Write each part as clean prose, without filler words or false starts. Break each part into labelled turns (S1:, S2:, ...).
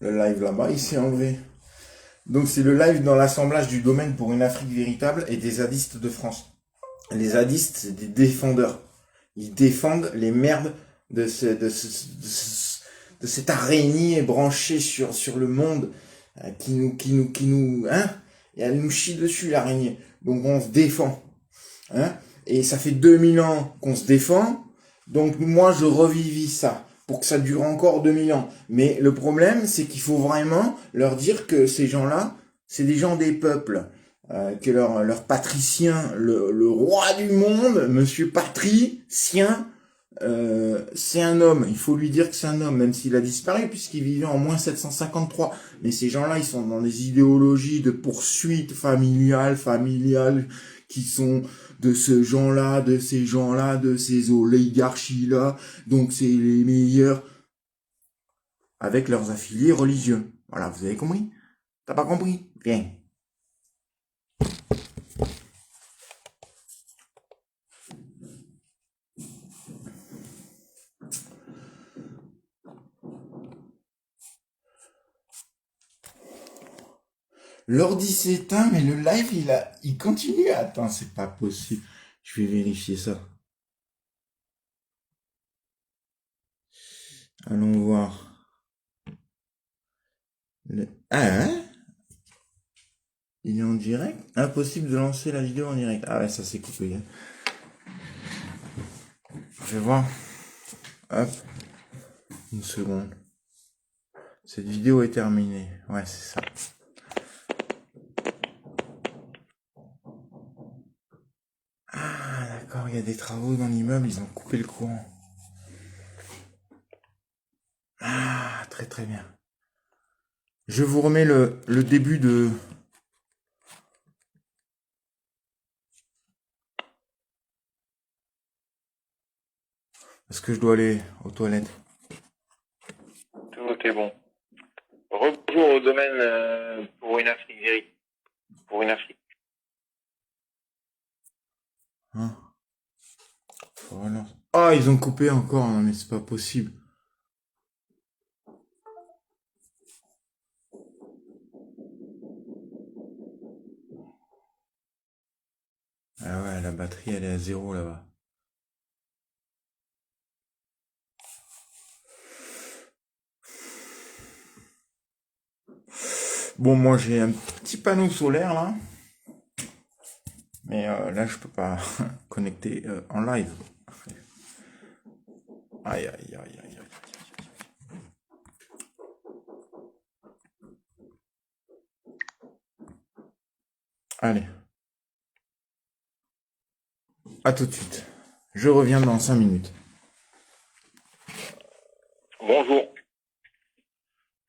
S1: Le live là-bas, il s'est enlevé. Donc c'est le live dans l'assemblage du domaine pour une Afrique véritable et des zadistes de France. Les zadistes, c'est des défendeurs. Ils défendent les merdes de cette araignée branchée sur le monde hein, et elle nous chie dessus l'araignée. Donc on se défend, hein, et ça fait 2000 ans qu'on se défend. Donc moi je revivis ça pour que ça dure encore 2000 ans. Mais le problème, c'est qu'il faut vraiment leur dire que ces gens-là, c'est des gens des peuples. Que leur patricien, le roi du monde, monsieur patricien, c'est un homme. Il faut lui dire que c'est un homme, même s'il a disparu, puisqu'il vivait en moins 753. Mais ces gens-là, ils sont dans des idéologies de poursuite familiale, qui sont de ce genre-là, de ces gens-là, de ces oligarchies-là. Donc c'est les meilleurs avec leurs affiliés religieux. Voilà, vous avez compris? T'as pas compris? Viens. L'ordi s'éteint, mais le live, il continue. Attends, c'est pas possible. Je vais vérifier ça. Allons voir. Ah, hein? Il est en direct? Impossible de lancer la vidéo en direct. Ah ouais, ça c'est coupé, hein. Je vais voir. Hop, une seconde. Cette vidéo est terminée. Ouais, c'est ça. Ah, d'accord, il y a des travaux dans l'immeuble, ils ont coupé le courant. Ah, très très bien. Je vous remets le début de... Parce que je dois aller aux toilettes.
S2: Tout est bon. Retour au domaine pour une Afrique véritable. Pour une Afrique.
S1: Hein? Voilà. Ah, ils ont coupé encore, non mais c'est pas possible. Ah ouais, la batterie elle est à zéro là-bas. Bon, moi j'ai un petit panneau solaire là. Mais là je peux pas connecter en live. Aïe aïe aïe aïe aïe. Allez. À tout de suite. Je reviens dans 5 minutes.
S2: Bonjour.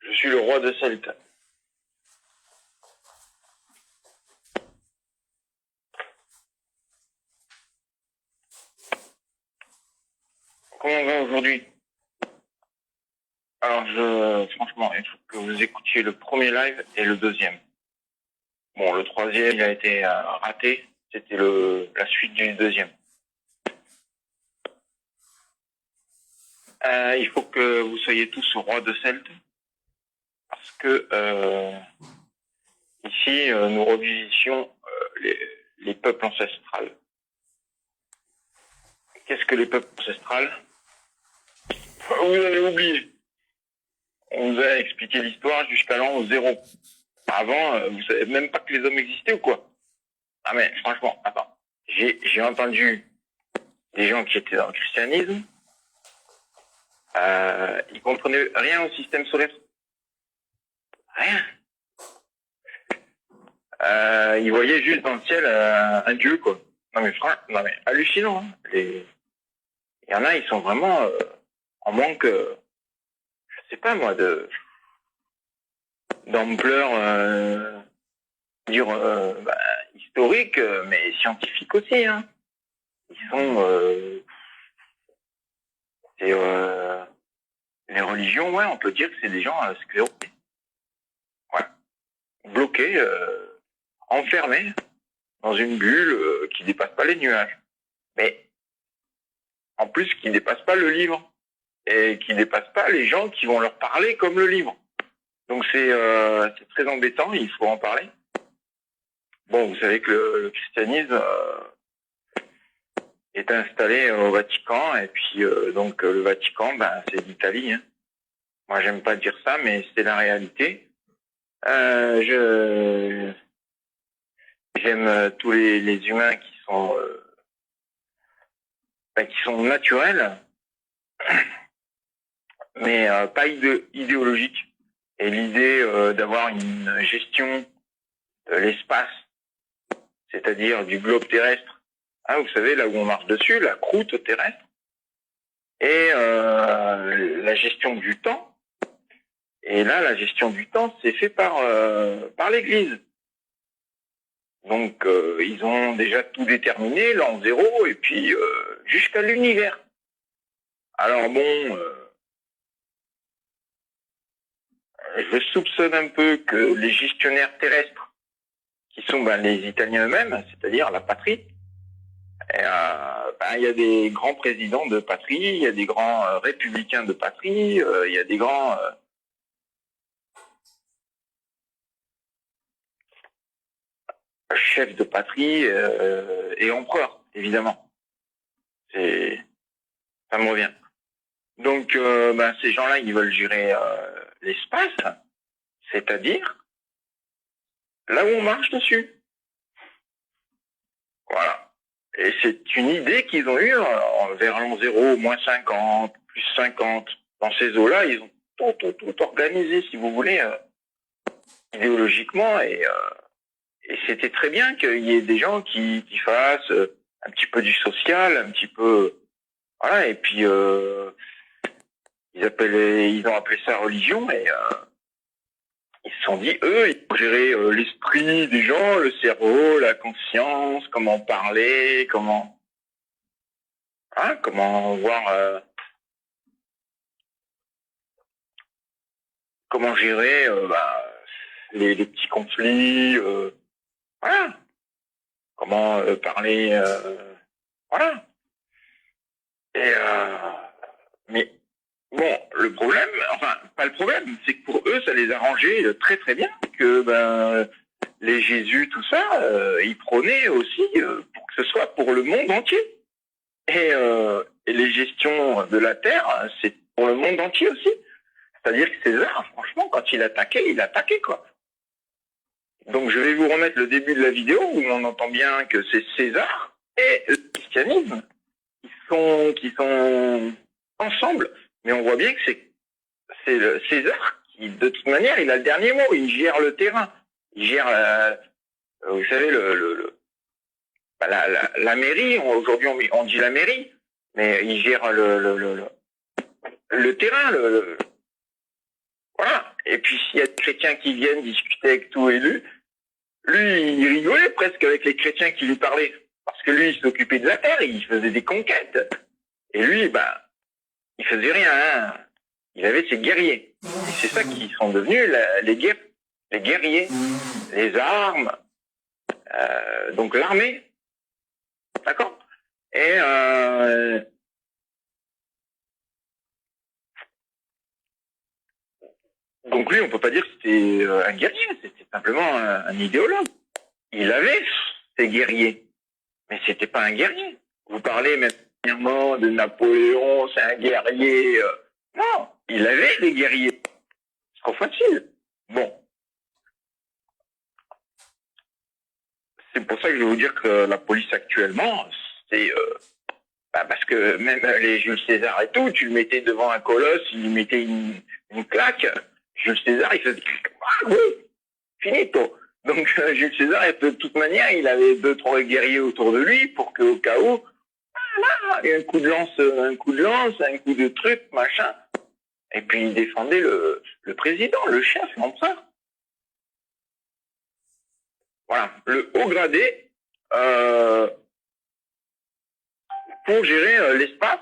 S2: Je suis le roi de Celte. Comment on va aujourd'hui? Alors, franchement, il faut que vous écoutiez le premier live et le deuxième. Bon, le troisième, il a été raté. C'était la suite du deuxième. Il faut que vous soyez tous rois de Celte. Parce que ici, nous revivissions les peuples ancestrales. Qu'est-ce que les peuples ancestrales? Vous avez oublié. On vous a expliqué l'histoire jusqu'à l'an 0. Avant, vous savez même pas que les hommes existaient ou quoi? Ah mais franchement, attends. J'ai entendu des gens qui étaient dans le christianisme. Ils comprenaient rien au système solaire. Rien. Ils voyaient juste dans le ciel un dieu, quoi. Non mais hallucinant. Hein. Il y en a, ils sont vraiment en manque, je sais pas moi, d'ampleur historique, mais scientifique aussi. Hein. Ils sont... les religions, ouais, on peut dire que c'est des gens sclérosés. Ouais. Bloqués, enfermés dans une bulle qui dépasse pas les nuages. Mais en plus, qui dépasse pas le livre. Et qui dépasse pas les gens qui vont leur parler comme le livre. Donc c'est très embêtant, il faut en parler. Bon, vous savez que le christianisme est installé au Vatican, et puis donc le Vatican, ben c'est l'Italie. Hein. Moi, j'aime pas dire ça, mais c'est la réalité. J'aime tous les humains qui sont naturels, mais pas idéologiques. Et l'idée d'avoir une gestion de l'espace, c'est-à-dire du globe terrestre, hein, vous savez, là où on marche dessus, la croûte terrestre, et la gestion du temps. Et là, la gestion du temps, c'est fait par l'Église. Donc, ils ont déjà tout déterminé, l'an zéro, et puis jusqu'à l'univers. Alors bon, je soupçonne un peu que les gestionnaires terrestres, qui sont les Italiens eux-mêmes, c'est-à-dire la patrie, il y a des grands présidents de patrie, il y a des grands républicains de patrie, il y a des grands chefs de patrie et empereurs, évidemment. Ça me revient. Donc, ces gens-là, ils veulent gérer l'espace, c'est-à-dire là où on marche dessus. Voilà. Et c'est une idée qu'ils ont eue vers l'an 0, moins 50, plus 50. Dans ces eaux-là, ils ont tout organisé, si vous voulez, idéologiquement. Et c'était très bien qu'il y ait des gens qui fassent un petit peu du social, un petit peu... Voilà, et puis ils ont appelé ça religion, et ils se sont dit, eux, ils vont gérer l'esprit des gens, le cerveau, la conscience, comment parler, comment voir, comment gérer les petits conflits, voilà, comment parler, voilà. Et mais bon, le problème, enfin pas le problème, c'est que pour eux, ça les arrangeait très très bien que les Jésus, tout ça, ils prônaient aussi pour que ce soit pour le monde entier. Et les gestions de la terre, c'est pour le monde entier aussi. C'est-à-dire que César, franchement, quand il attaquait quoi. Donc je vais vous remettre le début de la vidéo où on entend bien que c'est César et le christianisme qui sont ensemble. Mais on voit bien que c'est le César qui, de toute manière, il a le dernier mot. Il gère le terrain. Il gère, vous savez, la mairie. Aujourd'hui, on dit la mairie, mais il gère le terrain. Voilà. Et puis, s'il y a des chrétiens qui viennent discuter avec tout élu, lui, il rigolait presque avec les chrétiens qui lui parlaient. Parce que lui, il s'occupait de la terre, il faisait des conquêtes. Et lui, il faisait rien. Hein. Il avait ses guerriers. Et c'est ça qui sont devenus les guerriers, les armes, donc l'armée. D'accord ? Et donc lui, on peut pas dire que c'était un guerrier, c'était simplement un idéologue. Il avait ses guerriers, mais c'était pas un guerrier. Vous parlez maintenant de Napoléon, c'est un guerrier. Non, il avait des guerriers. C'est trop facile. Bon. C'est pour ça que je vais vous dire que la police actuellement, c'est... parce que même les Jules César et tout, tu le mettais devant un colosse, il lui mettait une claque. Jules César, il faisait... Ah oui, finito. Donc Jules César, de toute manière, il avait 2-3 guerriers autour de lui pour qu'au cas où, il y a un coup de lance, un coup de truc, machin. Et puis il défendait le président, le chef, l'empereur. Voilà, le haut gradé pour gérer l'espace,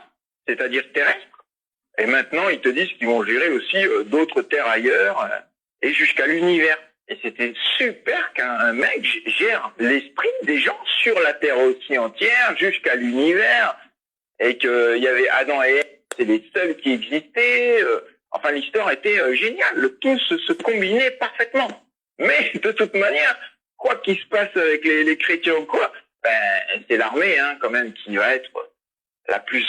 S2: c'est-à-dire terrestre. Et maintenant, ils te disent qu'ils vont gérer aussi d'autres terres ailleurs et jusqu'à l'univers. Et c'était super qu'un mec gère l'esprit des gens sur la Terre aussi entière, jusqu'à l'univers, et qu'il y avait Adam et Ève, c'est les seuls qui existaient. Enfin, l'histoire était géniale. Le tout se combinait parfaitement. Mais de toute manière, quoi qu'il se passe avec les chrétiens ou quoi, ben, c'est l'armée hein, quand même qui va être la plus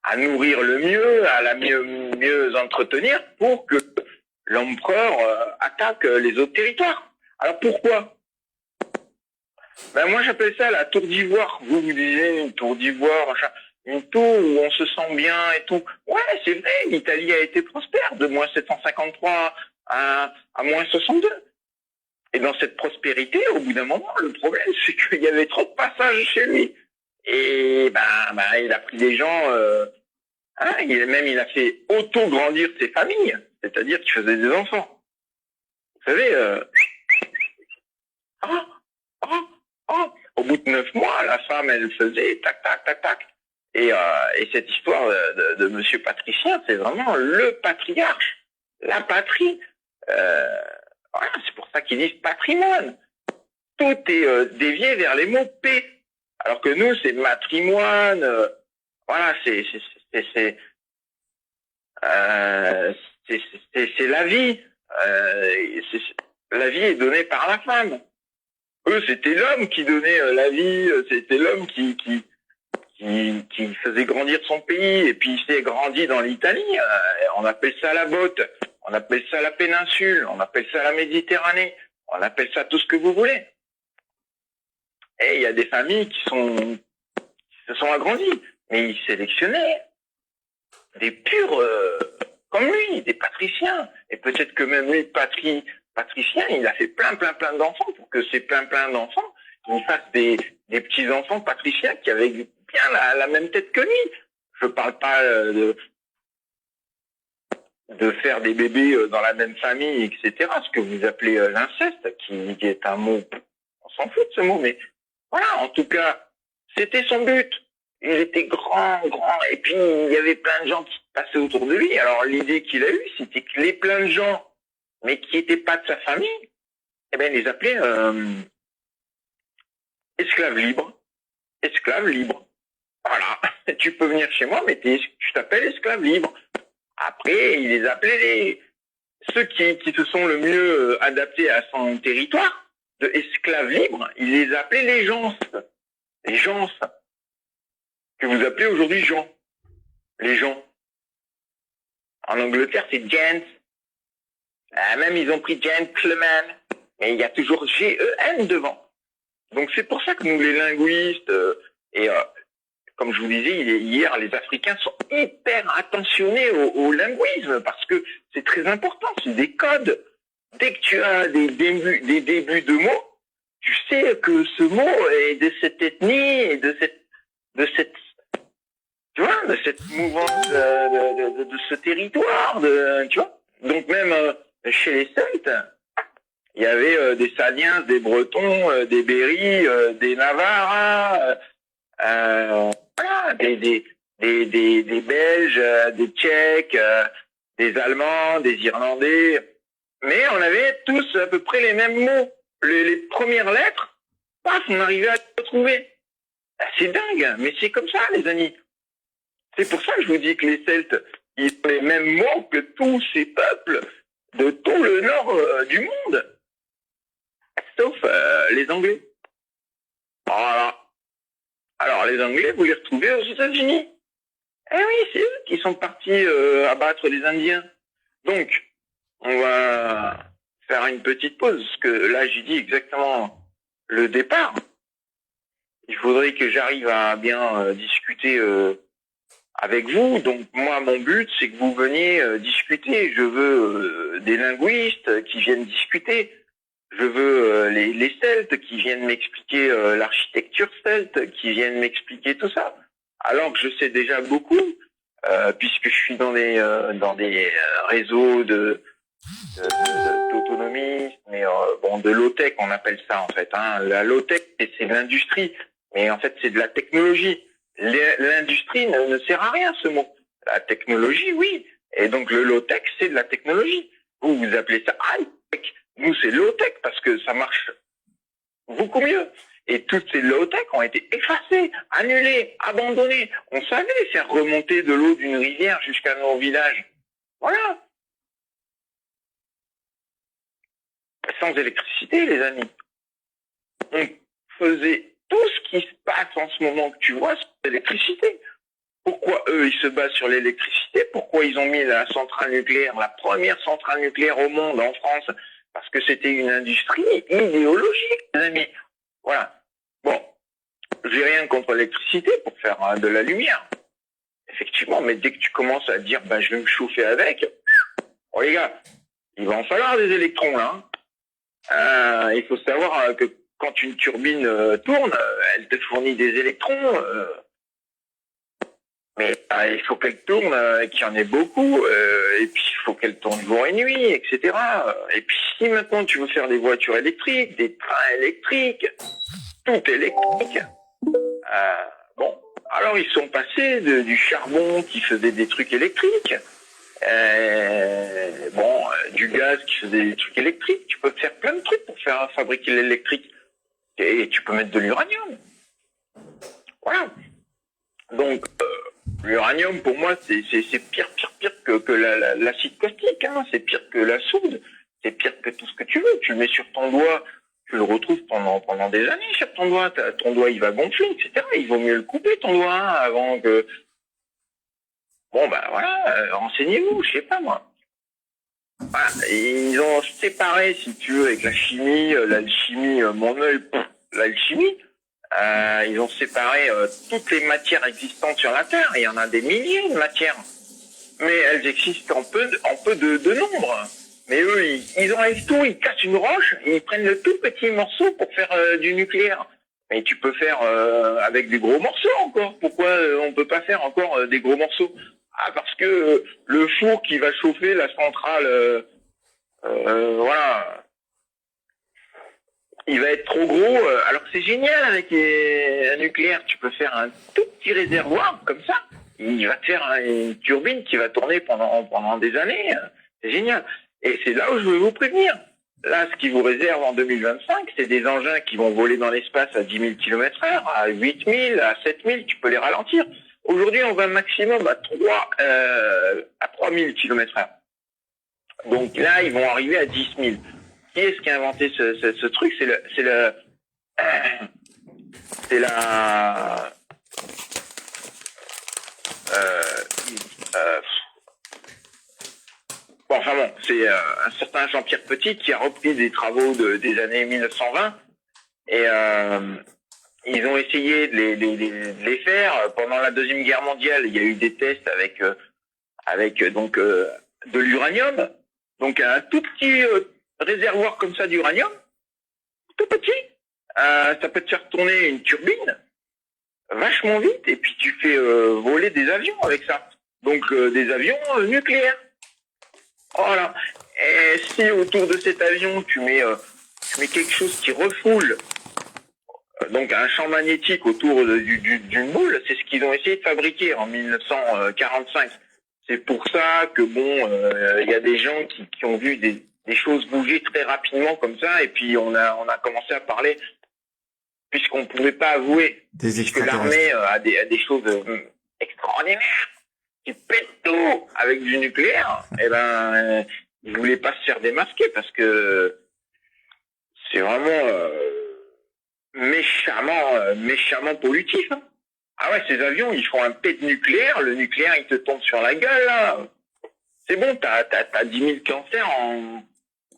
S2: à nourrir le mieux, à la mieux entretenir pour que l'empereur attaque les autres territoires. Alors pourquoi? Ben moi j'appelle ça la tour d'ivoire. Vous disiez une tour d'ivoire, machin. Une tour où on se sent bien et tout. Ouais, c'est vrai, l'Italie a été prospère de moins 753 à moins 62. Et dans cette prospérité, au bout d'un moment, le problème, c'est qu'il y avait trop de passages chez lui. Et il a pris des gens, il a fait auto-grandir ses familles, c'est-à-dire qu'il faisait des enfants. Vous savez, au bout de 9 mois, la femme, elle faisait tac, tac, tac, tac. Et cette histoire de Monsieur Patricien, c'est vraiment le patriarche, la patrie. Voilà, c'est pour ça qu'ils disent patrimoine. Tout est dévié vers les mots P. Alors que nous, c'est matrimoine. Voilà, c'est la vie. La vie est donnée par la femme. Eux, c'était l'homme qui donnait la vie. C'était l'homme qui faisait grandir son pays. Et puis il s'est grandi dans l'Italie. On appelle ça la botte. On appelle ça la péninsule. On appelle ça la Méditerranée. On appelle ça tout ce que vous voulez. Et il y a des familles qui se sont agrandies. Mais il sélectionnait des purs comme lui, des patriciens. Et peut-être que même lui, patricien, il a fait plein d'enfants pour que ces plein d'enfants, ils fassent des petits-enfants patriciens qui avaient bien la même tête que lui. Je parle pas de faire des bébés dans la même famille, etc. Ce que vous appelez l'inceste, qui est un mot, on s'en fout de ce mot, mais voilà, en tout cas, c'était son but. Il était grand, et puis il y avait plein de gens qui passaient autour de lui. Alors l'idée qu'il a eue, c'était que les plein de gens, mais qui n'étaient pas de sa famille, eh ben, il les appelait esclaves libres. Esclaves libres. Voilà, tu peux venir chez moi, mais je t'appelle esclave libre. Après, il les appelait ceux qui se sont le mieux adaptés à son territoire, de esclaves libres, il les appelait les gens. Les gens, que vous appelez aujourd'hui gens. Les gens. En Angleterre, c'est gents. Même ils ont pris gentleman, mais il y a toujours G-E-N devant. Donc c'est pour ça que nous, les linguistes, comme je vous disais hier, les Africains sont hyper attentionnés au linguisme, parce que c'est très important, c'est des codes. Dès que tu as des débuts de mots, tu sais que ce mot est de cette ethnie et de cette tu vois, de cette mouvance de ce territoire, tu vois. Donc même chez les Celtes, il y avait des Saliens, des Bretons, des Berris, des Navarres, voilà, des Belges, des Tchèques, des Allemands, des Irlandais. Mais on avait tous à peu près les mêmes mots. Les premières lettres, paf, on arrivait à les retrouver. C'est dingue, mais c'est comme ça, les amis. C'est pour ça que je vous dis que les Celtes, ils ont les mêmes mots que tous ces peuples de tout le nord du monde. Sauf les Anglais. Voilà. Alors, les Anglais, vous les retrouvez aux États-Unis. Eh oui, c'est eux qui sont partis abattre les Indiens. Donc, on va faire une petite pause, parce que là, j'ai dit exactement le départ. Il faudrait que j'arrive à bien discuter avec vous. Donc, moi, mon but, c'est que vous veniez discuter. Je veux des linguistes qui viennent discuter. Je veux les Celtes qui viennent m'expliquer l'architecture celte, qui viennent m'expliquer tout ça. Alors que je sais déjà beaucoup, puisque je suis dans des réseaux d'autonomie, mais de low-tech, on appelle ça en fait. Hein. La low-tech, c'est l'industrie, mais en fait, c'est de la technologie. L'industrie ne sert à rien, ce mot. La technologie, oui. Et donc, le low-tech, c'est de la technologie. Vous appelez ça high-tech. Nous, c'est low-tech parce que ça marche beaucoup mieux. Et toutes ces low-tech ont été effacées, annulées, abandonnées. On savait faire remonter de l'eau d'une rivière jusqu'à nos villages. Voilà. Sans électricité, les amis. On faisait tout ce qui se passe en ce moment que tu vois sur l'électricité. Pourquoi eux, ils se basent sur l'électricité? Pourquoi ils ont mis la centrale nucléaire, la première centrale nucléaire au monde en France? Parce que c'était une industrie idéologique, les amis. Voilà. Bon, j'ai rien contre l'électricité pour faire de la lumière. Effectivement, mais dès que tu commences à dire, je vais me chauffer avec, oh les gars, il va en falloir des électrons, là. Il faut savoir que quand une turbine tourne, elle te fournit des électrons, mais il faut qu'elle tourne, qu'il y en ait beaucoup, et puis il faut qu'elle tourne jour et nuit, etc. Et puis si maintenant tu veux faire des voitures électriques, des trains électriques, tout électrique, bon, alors ils sont passés du charbon qui faisait des trucs électriques, du gaz qui faisait des trucs électriques. Tu peux faire plein de trucs pour faire fabriquer l'électrique, et tu peux mettre de l'uranium. Voilà. Donc l'uranium, pour moi, c'est pire que l'acide caustique, hein. C'est pire que la soude, c'est pire que tout ce que tu veux. Tu le mets sur ton doigt, tu le retrouves pendant des années sur ton doigt. Ton doigt, il va gonfler, etc. Il vaut mieux le couper, ton doigt, hein, avant que... Bon, voilà, renseignez-vous, je sais pas, moi. Voilà, ils ont séparé, si tu veux, avec la chimie, l'alchimie, mon œil, l'alchimie. Ils ont séparé toutes les matières existantes sur la Terre. Il y en a des milliers de matières, mais elles existent en peu de nombre. Mais eux, ils enlèvent tout, ils cassent une roche, ils prennent le tout petit morceau pour faire du nucléaire. Mais tu peux faire avec des gros morceaux encore. Pourquoi on peut pas faire encore des gros morceaux? Parce que le four qui va chauffer la centrale, voilà, il va être trop gros, alors que c'est génial avec un nucléaire. Tu peux faire un tout petit réservoir comme ça. Il va te faire une turbine qui va tourner pendant des années. C'est génial. Et c'est là où je veux vous prévenir. Là, ce qui vous réserve en 2025, c'est des engins qui vont voler dans l'espace à 10 000 km/h, à 8 000, à 7 000. Tu peux les ralentir. Aujourd'hui, on va maximum à 3 000 km/h. Donc là, ils vont arriver à 10 000. Qui est-ce qui a inventé ce truc? C'est un certain Jean-Pierre Petit qui a repris des travaux des années 1920 et ils ont essayé de les faire pendant la Deuxième Guerre mondiale. Il y a eu des tests avec de l'uranium, donc un tout petit réservoir comme ça d'uranium, tout petit, ça peut te faire tourner une turbine vachement vite et puis tu fais voler des avions avec ça. Donc des avions nucléaires. Voilà. Et si autour de cet avion tu mets quelque chose qui refoule, donc un champ magnétique autour d'une boule, c'est ce qu'ils ont essayé de fabriquer en 1945. C'est pour ça que il y a des gens qui ont vu des choses bouger très rapidement comme ça, et puis on a commencé à parler, puisqu'on ne pouvait pas avouer, puisque l'armée a des choses extraordinaires, qui pètent tout avec du nucléaire, ils ne voulaient pas se faire démasquer, parce que c'est vraiment méchamment pollutif. Hein. Ah ouais, ces avions, ils font un pet nucléaire, le nucléaire, il te tombe sur la gueule, là. C'est bon, t'as 10 000 cancers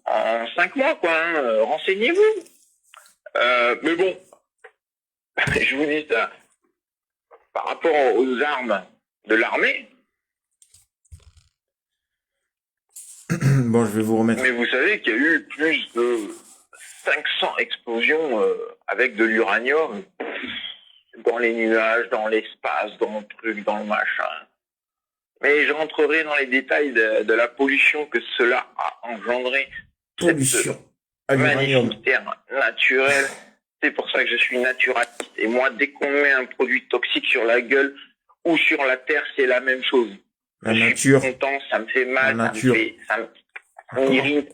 S2: en 5 mois, quoi. Hein. Renseignez-vous. Mais bon, je vous dis ça. Par rapport aux armes de l'armée.
S1: Bon, je vais vous remettre.
S2: Mais vous savez qu'il y a eu plus de 500 explosions avec de l'uranium dans les nuages, dans l'espace, dans le truc, dans le machin. Mais je rentrerai dans les détails de la pollution que cela a engendré.
S1: Pollution.
S2: Magnifique terre naturelle. C'est pour ça que je suis naturaliste. Et moi, dès qu'on met un produit toxique sur la gueule ou sur la terre, c'est la même chose.
S1: La nature.
S2: Je suis content, ça me fait mal,
S1: la nature.
S2: ça me irrite.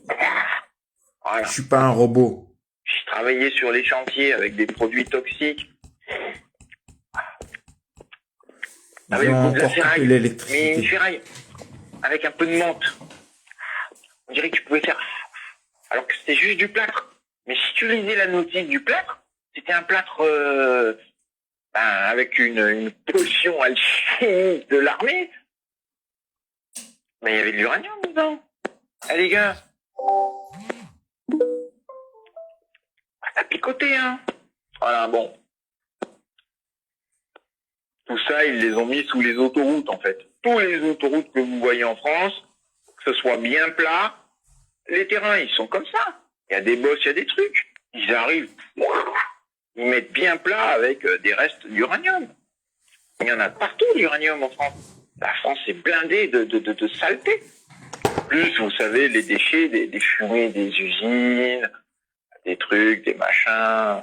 S2: Voilà.
S1: Je suis pas un robot.
S2: J'ai travaillé sur les chantiers avec des produits toxiques. Avec
S1: Ils
S2: le
S1: ont
S2: goût de la
S1: encore coupé
S2: ferraille. Mais une
S1: l'électricité.
S2: ferraille avec un peu de menthe. On dirait que tu pouvais faire... Alors que c'était juste du plâtre. Mais si tu lisais la notice du plâtre, c'était un plâtre avec une potion alchimique de l'armée. Mais il y avait de l'uranium dedans. Ah les gars, ça a picoté, hein. Voilà, bon. Tout ça, ils les ont mis sous les autoroutes, en fait. Tous les autoroutes que vous voyez en France, que ce soit bien plat, les terrains, ils sont comme ça. Il y a des bosses, il y a des trucs. Ils arrivent, ils mettent bien plat avec des restes d'uranium. Il y en a partout, l'uranium, en France. La France est blindée de saleté. Plus, vous savez, les déchets, des fumées des usines, des trucs, des machins.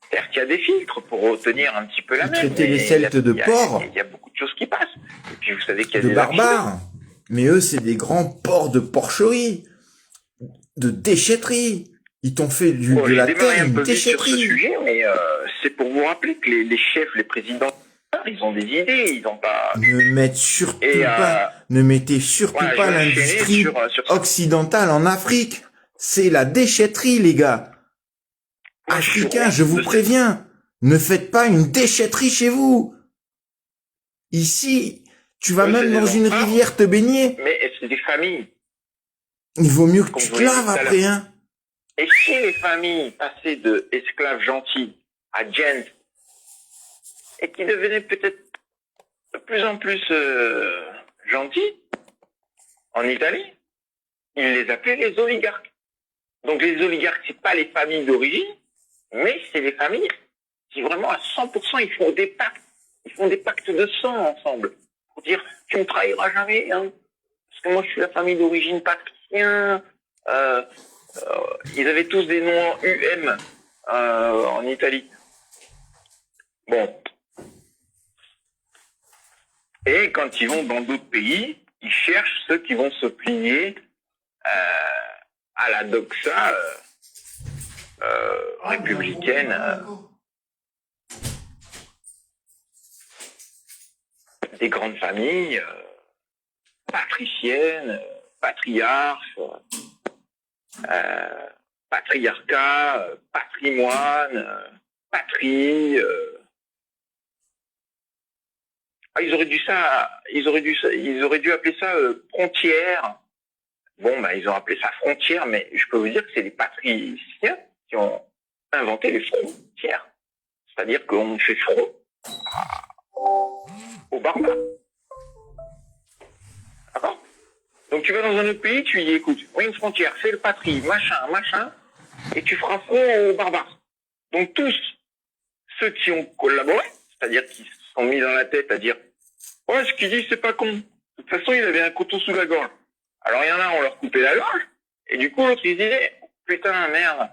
S2: C'est-à-dire qu'il y a des filtres pour retenir un petit peu la
S1: Ils
S2: mer.
S1: traitaient les Celtes de porcs.
S2: Il y a beaucoup de choses qui passent. Et puis, vous savez qu'il y a
S1: De
S2: des
S1: barbares. Mais eux, c'est des grands porcs de porcherie, de déchetterie. Ils t'ont fait
S2: Bon,
S1: de
S2: j'ai
S1: la
S2: démarré
S1: terre
S2: un
S1: une
S2: peu vite sur ce
S1: déchetterie.
S2: sujet, mais c'est pour vous rappeler que les chefs, les présidents, ils ont des idées, ils n'ont pas...
S1: Ne mettez surtout
S2: voilà,
S1: pas
S2: je vais enchaîner
S1: l'industrie
S2: sur ça.
S1: occidentale en Afrique. C'est la déchetterie, les gars.
S2: Moi,
S1: Africains, je vous préviens, ne faites pas une déchetterie chez vous. Ici, tu vas même dans une rivière te baigner.
S2: Mais c'est des familles.
S1: Il vaut mieux que tu te laves après, hein.
S2: Et si les familles passaient de esclaves gentils à gens, et qui devenaient peut-être de plus en plus gentils, en Italie, ils les appelaient les oligarques. Donc les oligarques, c'est pas les familles d'origine, mais c'est les familles qui vraiment à 100% ils font des pactes. Ils font des pactes de sang ensemble. Pour dire, tu ne trahiras jamais, hein. Parce que moi je suis la famille d'origine patricien. Ils avaient tous des noms en UM en Italie. Bon. Et quand ils vont dans d'autres pays, ils cherchent ceux qui vont se plier à la doxa républicaine des grandes familles patriciennes, patriarches, patriarcat, patrimoine, patrie. Ils auraient dû appeler ça frontière. Bon, ils ont appelé ça frontière, mais je peux vous dire que c'est les patriciens qui ont inventé les frontières. C'est-à-dire qu'on fait front aux barbares. D'accord ? Donc tu vas dans un autre pays, tu dis, écoute, oui, une frontière, c'est le patrie, machin, et tu feras front aux barbares. Donc tous ceux qui ont collaboré, c'est-à-dire qui se sont mis dans la tête à dire, ouais, ce qu'il dit, c'est pas con. De toute façon, il avait un couteau sous la gorge. Alors il y en a, on leur coupait la gorge, et du coup l'autre il se disait, putain, merde,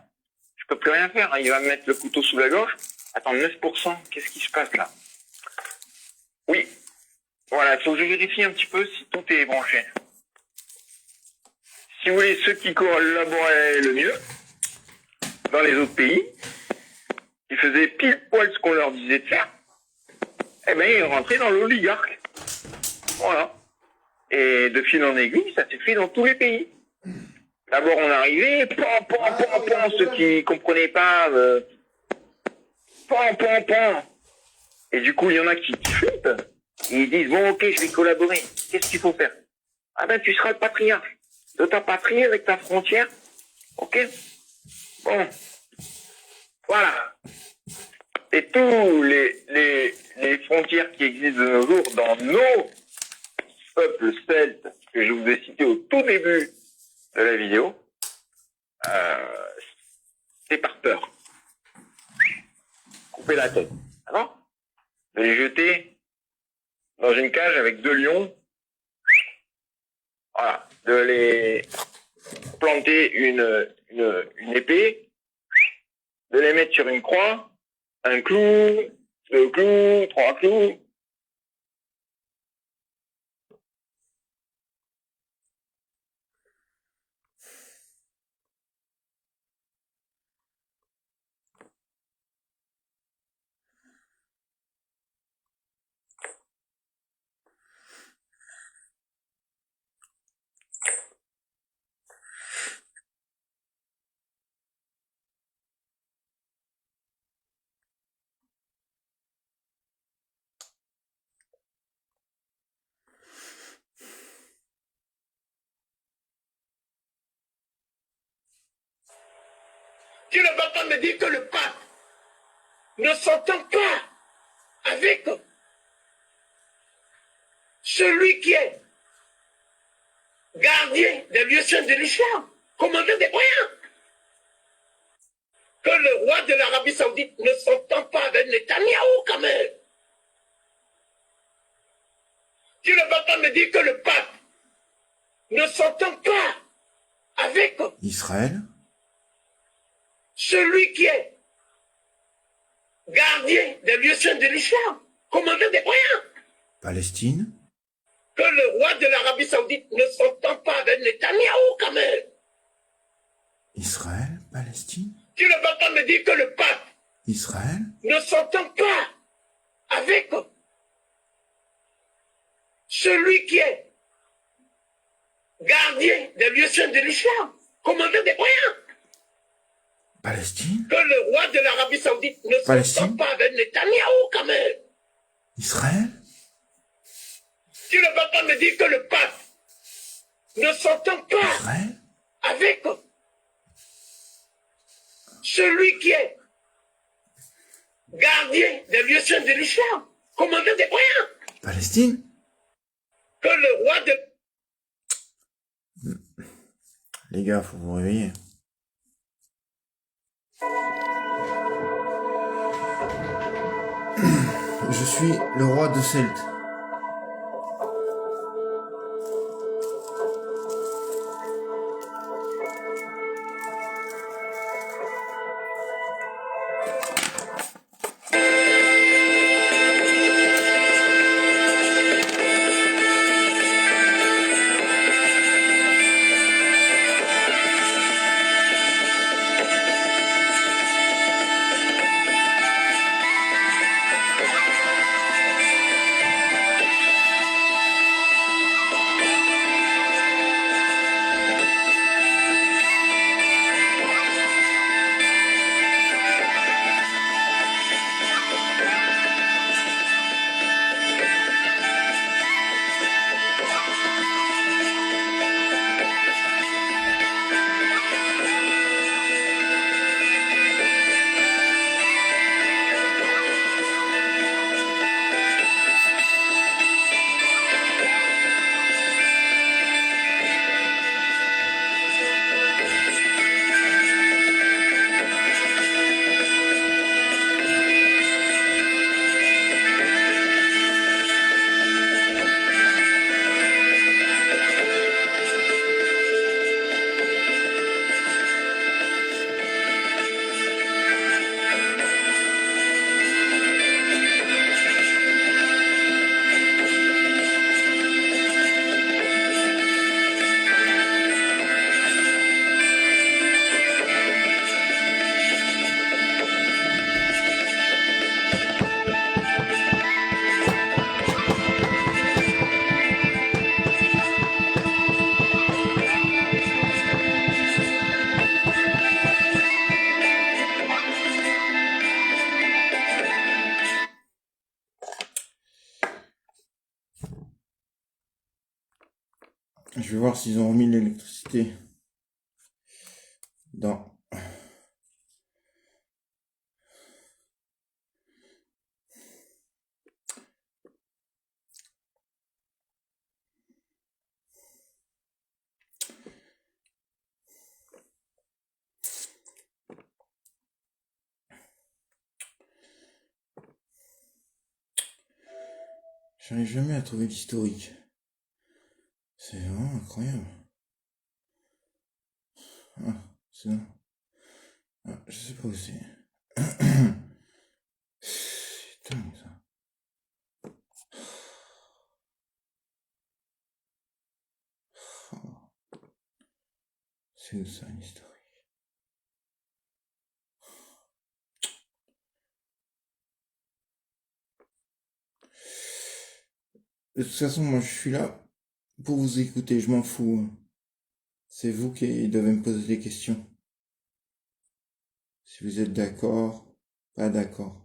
S2: je peux plus rien faire, hein, il va me mettre le couteau sous la gorge. Attends, 9%, qu'est-ce qui se passe là ? Oui, voilà, il faut que je vérifie un petit peu si tout est branché. Si vous voulez, ceux qui collaboraient le mieux, dans les autres pays, qui faisaient pile poil ce qu'on leur disait de faire, eh ben, ils rentraient dans l'oligarque. Voilà. Et de fil en aiguille, ça s'est fait dans tous les pays. D'abord, on arrivait, ceux qui comprenaient pas, Et du coup, il y en a qui flippent, et ils disent, bon, ok, je vais collaborer. Qu'est-ce qu'il faut faire ? Ah ben, tu seras le patriarche de ta patrie avec ta frontière. Ok ? Bon. Voilà. Et tous les frontières qui existent de nos jours dans nos peuples celtes que je vous ai cités au tout début de la vidéo, c'est par peur. Couper la tête. D'accord ? De les jeter dans une cage avec 2 lions. Voilà. De les planter une épée. De les mettre sur une croix. Un clou, 2 clous, 3 clous.
S3: Tu ne vas pas me dire que le pape ne s'entend pas avec celui qui est gardien des lieux saints de l'islam, commandant des croyants. Que le roi de l'Arabie Saoudite ne s'entend pas avec Netanyahou quand même. Tu ne vas pas me dire que le pape ne s'entend pas avec
S1: Israël,
S3: celui qui est gardien des lieux saints de l'islam, commandant des croyants.
S1: Palestine,
S3: Que le roi de l'Arabie Saoudite ne s'entend pas avec Netanyahou quand même.
S1: Israël, Palestine,
S3: Tu ne vas pas me dire que le pape
S1: Israël,
S3: ne s'entend pas avec celui qui est gardien des lieux saints de l'islam, commandant des croyants.
S1: Palestine,
S3: Que le roi de l'Arabie Saoudite ne s'entend pas avec Netanyahou quand même.
S1: Israël,
S3: Tu ne vas pas me dire que le pape ne s'entend pas
S1: Israël,
S3: avec celui qui est gardien des lieux saints de l'islam, commandant des croyants.
S1: Palestine.
S3: Que le roi de...
S1: Les gars, faut vous réveiller. Je suis le roi de Celte. Je vais voir s'ils ont remis l'électricité dans... J'arrive jamais à trouver l'historique. C'est vraiment incroyable. Ah, c'est là. Ah, je sais pas où c'est. C'est dingue ça. Oh, c'est où ça, l'historique? De toute façon, moi je suis là pour vous écouter, je m'en fous. C'est vous qui devez me poser des questions. Si vous êtes d'accord, pas d'accord.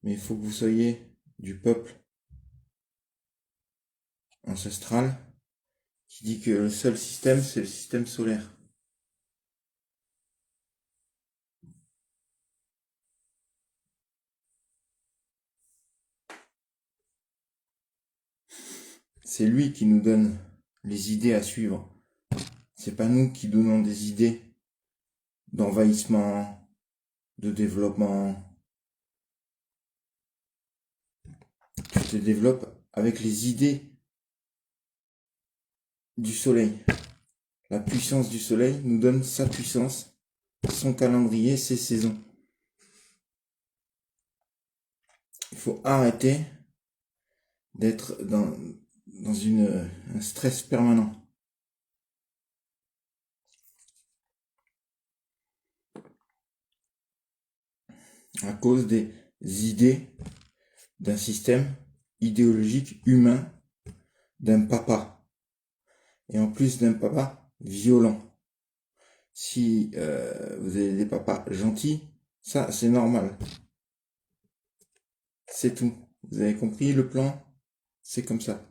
S1: Mais il faut que vous soyez du peuple ancestral qui dit que le seul système, c'est le système solaire. C'est lui qui nous donne les idées à suivre. C'est pas nous qui donnons des idées d'envahissement, de développement. Tu te développes avec les idées du soleil. La puissance du soleil nous donne sa puissance, son calendrier, ses saisons. Il faut arrêter d'être dans un stress permanent. À cause des idées d'un système idéologique humain, d'un papa. Et en plus d'un papa violent. Si vous avez des papas gentils, ça c'est normal. C'est tout. Vous avez compris le plan? C'est comme ça.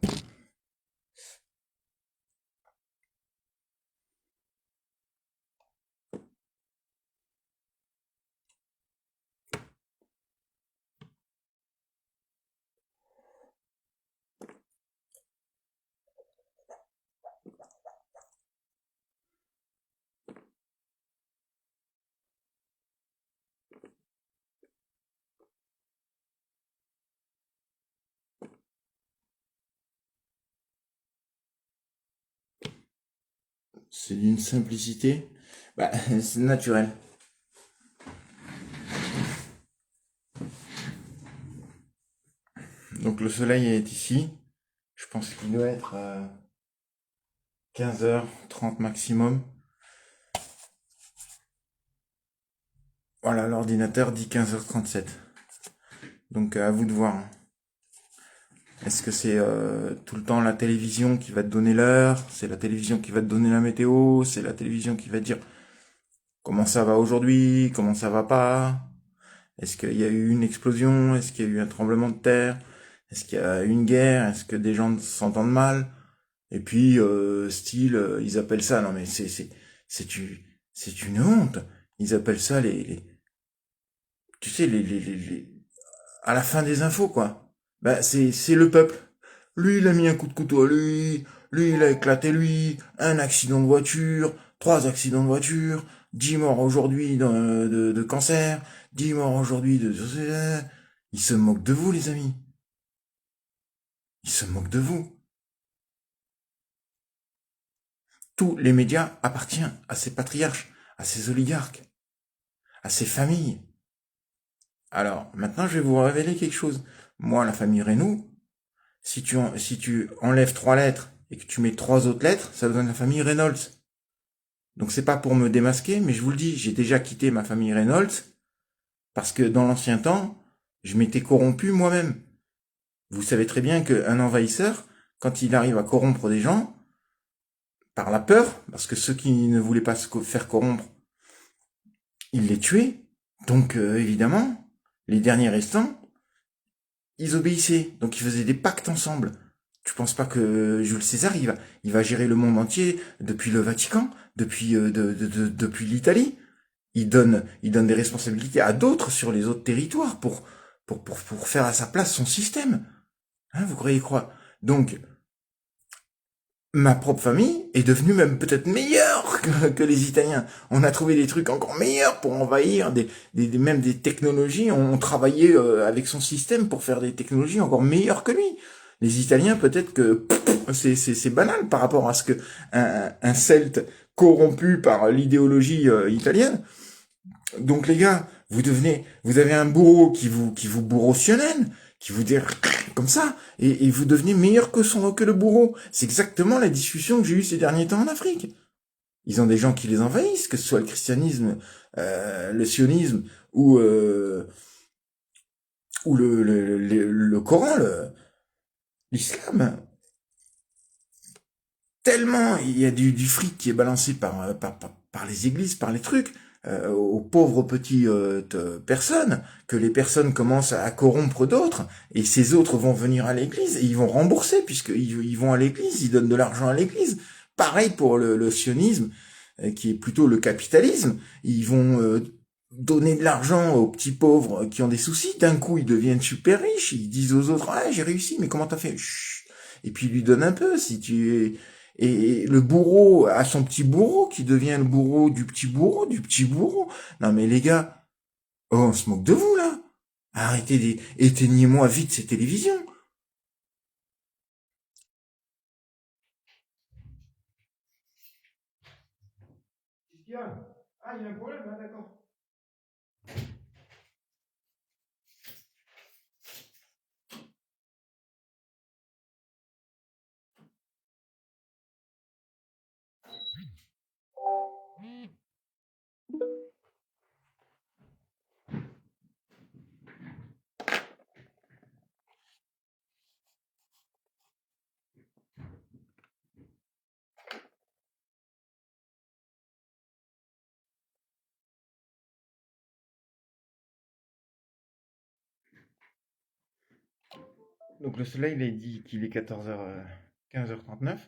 S1: C'est d'une simplicité. C'est naturel. Donc le soleil est ici. Je pense qu'il doit être 15h30 maximum. Voilà, l'ordinateur dit 15h37. Donc à vous de voir. Est-ce que c'est tout le temps la télévision qui va te donner l'heure? C'est la télévision qui va te donner la météo? C'est la télévision qui va te dire comment ça va aujourd'hui? Comment ça va pas? Est-ce qu'il y a eu une explosion? Est-ce qu'il y a eu un tremblement de terre? Est-ce qu'il y a eu une guerre? Est-ce que des gens s'entendent mal? Et puis, ils appellent ça, non mais c'est une honte. Ils appellent ça tu sais, à la fin des infos, quoi. C'est le peuple. Lui, il a mis un coup de couteau à lui, il a éclaté lui, un accident de voiture, 3 accidents de voiture, 10 morts aujourd'hui de cancer, 10 morts aujourd'hui de... Ils se moquent de vous, les amis. Ils se moquent de vous. Tous les médias appartiennent à ces patriarches, à ces oligarques, à ces familles. Alors, maintenant, je vais vous révéler quelque chose. Moi, la famille Reynaud, si tu enlèves 3 lettres et que tu mets 3 autres lettres, ça donne la famille Reynolds. Donc c'est pas pour me démasquer, mais je vous le dis, j'ai déjà quitté ma famille Reynolds parce que dans l'ancien temps, je m'étais corrompu moi-même. Vous savez très bien qu'un envahisseur, quand il arrive à corrompre des gens, par la peur, parce que ceux qui ne voulaient pas se faire corrompre, il les tuait. Donc évidemment, les derniers restants, ils obéissaient. Donc ils faisaient des pactes ensemble. Tu penses pas que Jules César, il va gérer le monde entier depuis le Vatican, depuis l'Italie? Il donne des responsabilités à d'autres sur les autres territoires pour faire à sa place son système. Hein, vous croyez quoi? Donc, ma propre famille est devenue même peut-être meilleure que les Italiens. On a trouvé des trucs encore meilleurs pour envahir, même des technologies. On travaillait avec son système pour faire des technologies encore meilleures que lui. Les Italiens, peut-être que c'est banal par rapport à ce que un Celte corrompu par l'idéologie italienne. Donc les gars, vous avez un bourreau qui vous bourrocionnel, qui vous dit comme ça, et vous devenez meilleur que le bourreau. C'est exactement la discussion que j'ai eue ces derniers temps en Afrique. Ils ont des gens qui les envahissent, que ce soit le christianisme, le sionisme ou le Coran, l'islam. Tellement il y a du fric qui est balancé par les églises, par les trucs, aux pauvres petites personnes, que les personnes commencent à corrompre d'autres, et ces autres vont venir à l'église, et ils vont rembourser, puisqu'ils vont à l'église, ils donnent de l'argent à l'église. Pareil pour le sionisme, qui est plutôt le capitalisme. Ils vont donner de l'argent aux petits pauvres qui ont des soucis. D'un coup, ils deviennent super riches, ils disent aux autres, ah, j'ai réussi, mais comment t'as fait? Chut. Et puis lui donne un peu, si tu... Et le bourreau a son petit bourreau qui devient le bourreau du petit bourreau, du petit bourreau. Non mais les gars, oh, on se moque de vous là. Éteignez-moi vite ces télévisions. Qu'est-ce qu'il y a? Ah, il y a un problème, hein, d'accord. Donc le soleil, il a dit qu'il est 14h, 15h39.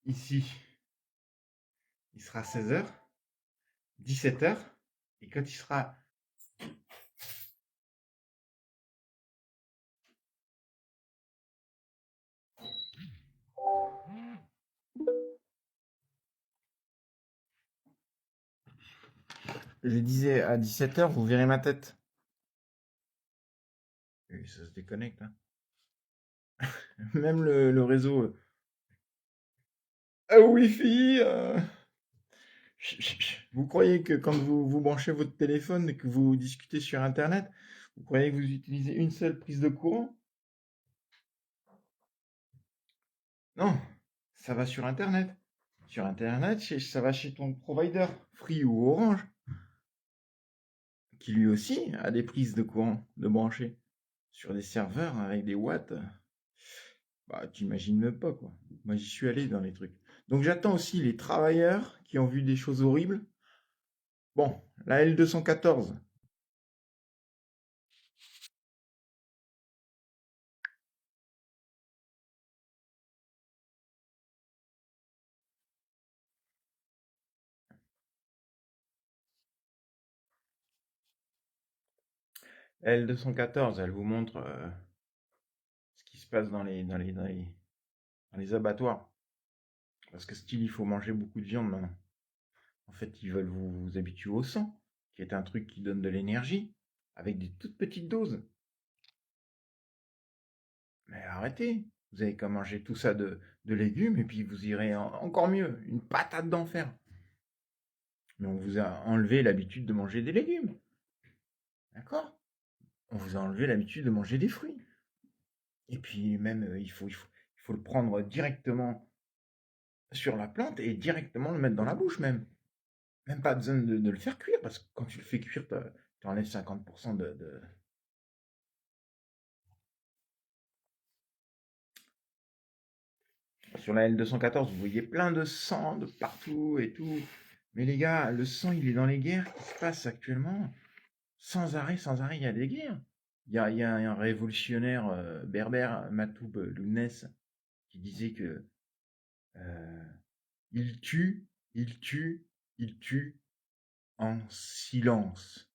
S1: Ici, il sera 16h, 17h. Et quand il sera... Je disais à 17h, vous verrez ma tête. Et ça se déconnecte. Hein. Même le réseau... Wi-Fi... Vous croyez que quand vous branchez votre téléphone et que vous discutez sur Internet, vous croyez que vous utilisez une seule prise de courant? Non, ça va sur Internet. Sur Internet, ça va chez ton provider, Free ou Orange, qui lui aussi a des prises de courant de brancher sur des serveurs avec des watts. Bah, t'imagines même pas, quoi. Moi, j'y suis allé dans les trucs. Donc, j'attends aussi les travailleurs qui ont vu des choses horribles. Bon, la L214. La L214, elle vous montre ce qui se passe dans les abattoirs. Parce que style, il faut manger beaucoup de viande maintenant. En fait, ils veulent vous habituer au sang, qui est un truc qui donne de l'énergie, avec des toutes petites doses. Mais arrêtez, vous avez qu'à manger tout ça de légumes, et puis vous irez encore mieux, une patate d'enfer. Mais on vous a enlevé l'habitude de manger des légumes. D'accord? On vous a enlevé l'habitude de manger des fruits. Et puis même, il faut le prendre directement sur la plante et directement le mettre dans la bouche même. Même pas besoin de le faire cuire, parce que quand tu le fais cuire, tu enlèves 50% de... Sur la L214, vous voyez plein de sang de partout et tout. Mais les gars, le sang, il est dans les guerres qui se passent actuellement. Sans arrêt, il y a des guerres. Il y a un révolutionnaire berbère, Matoub Lounès, qui disait que il tue, il tue, il tue en silence.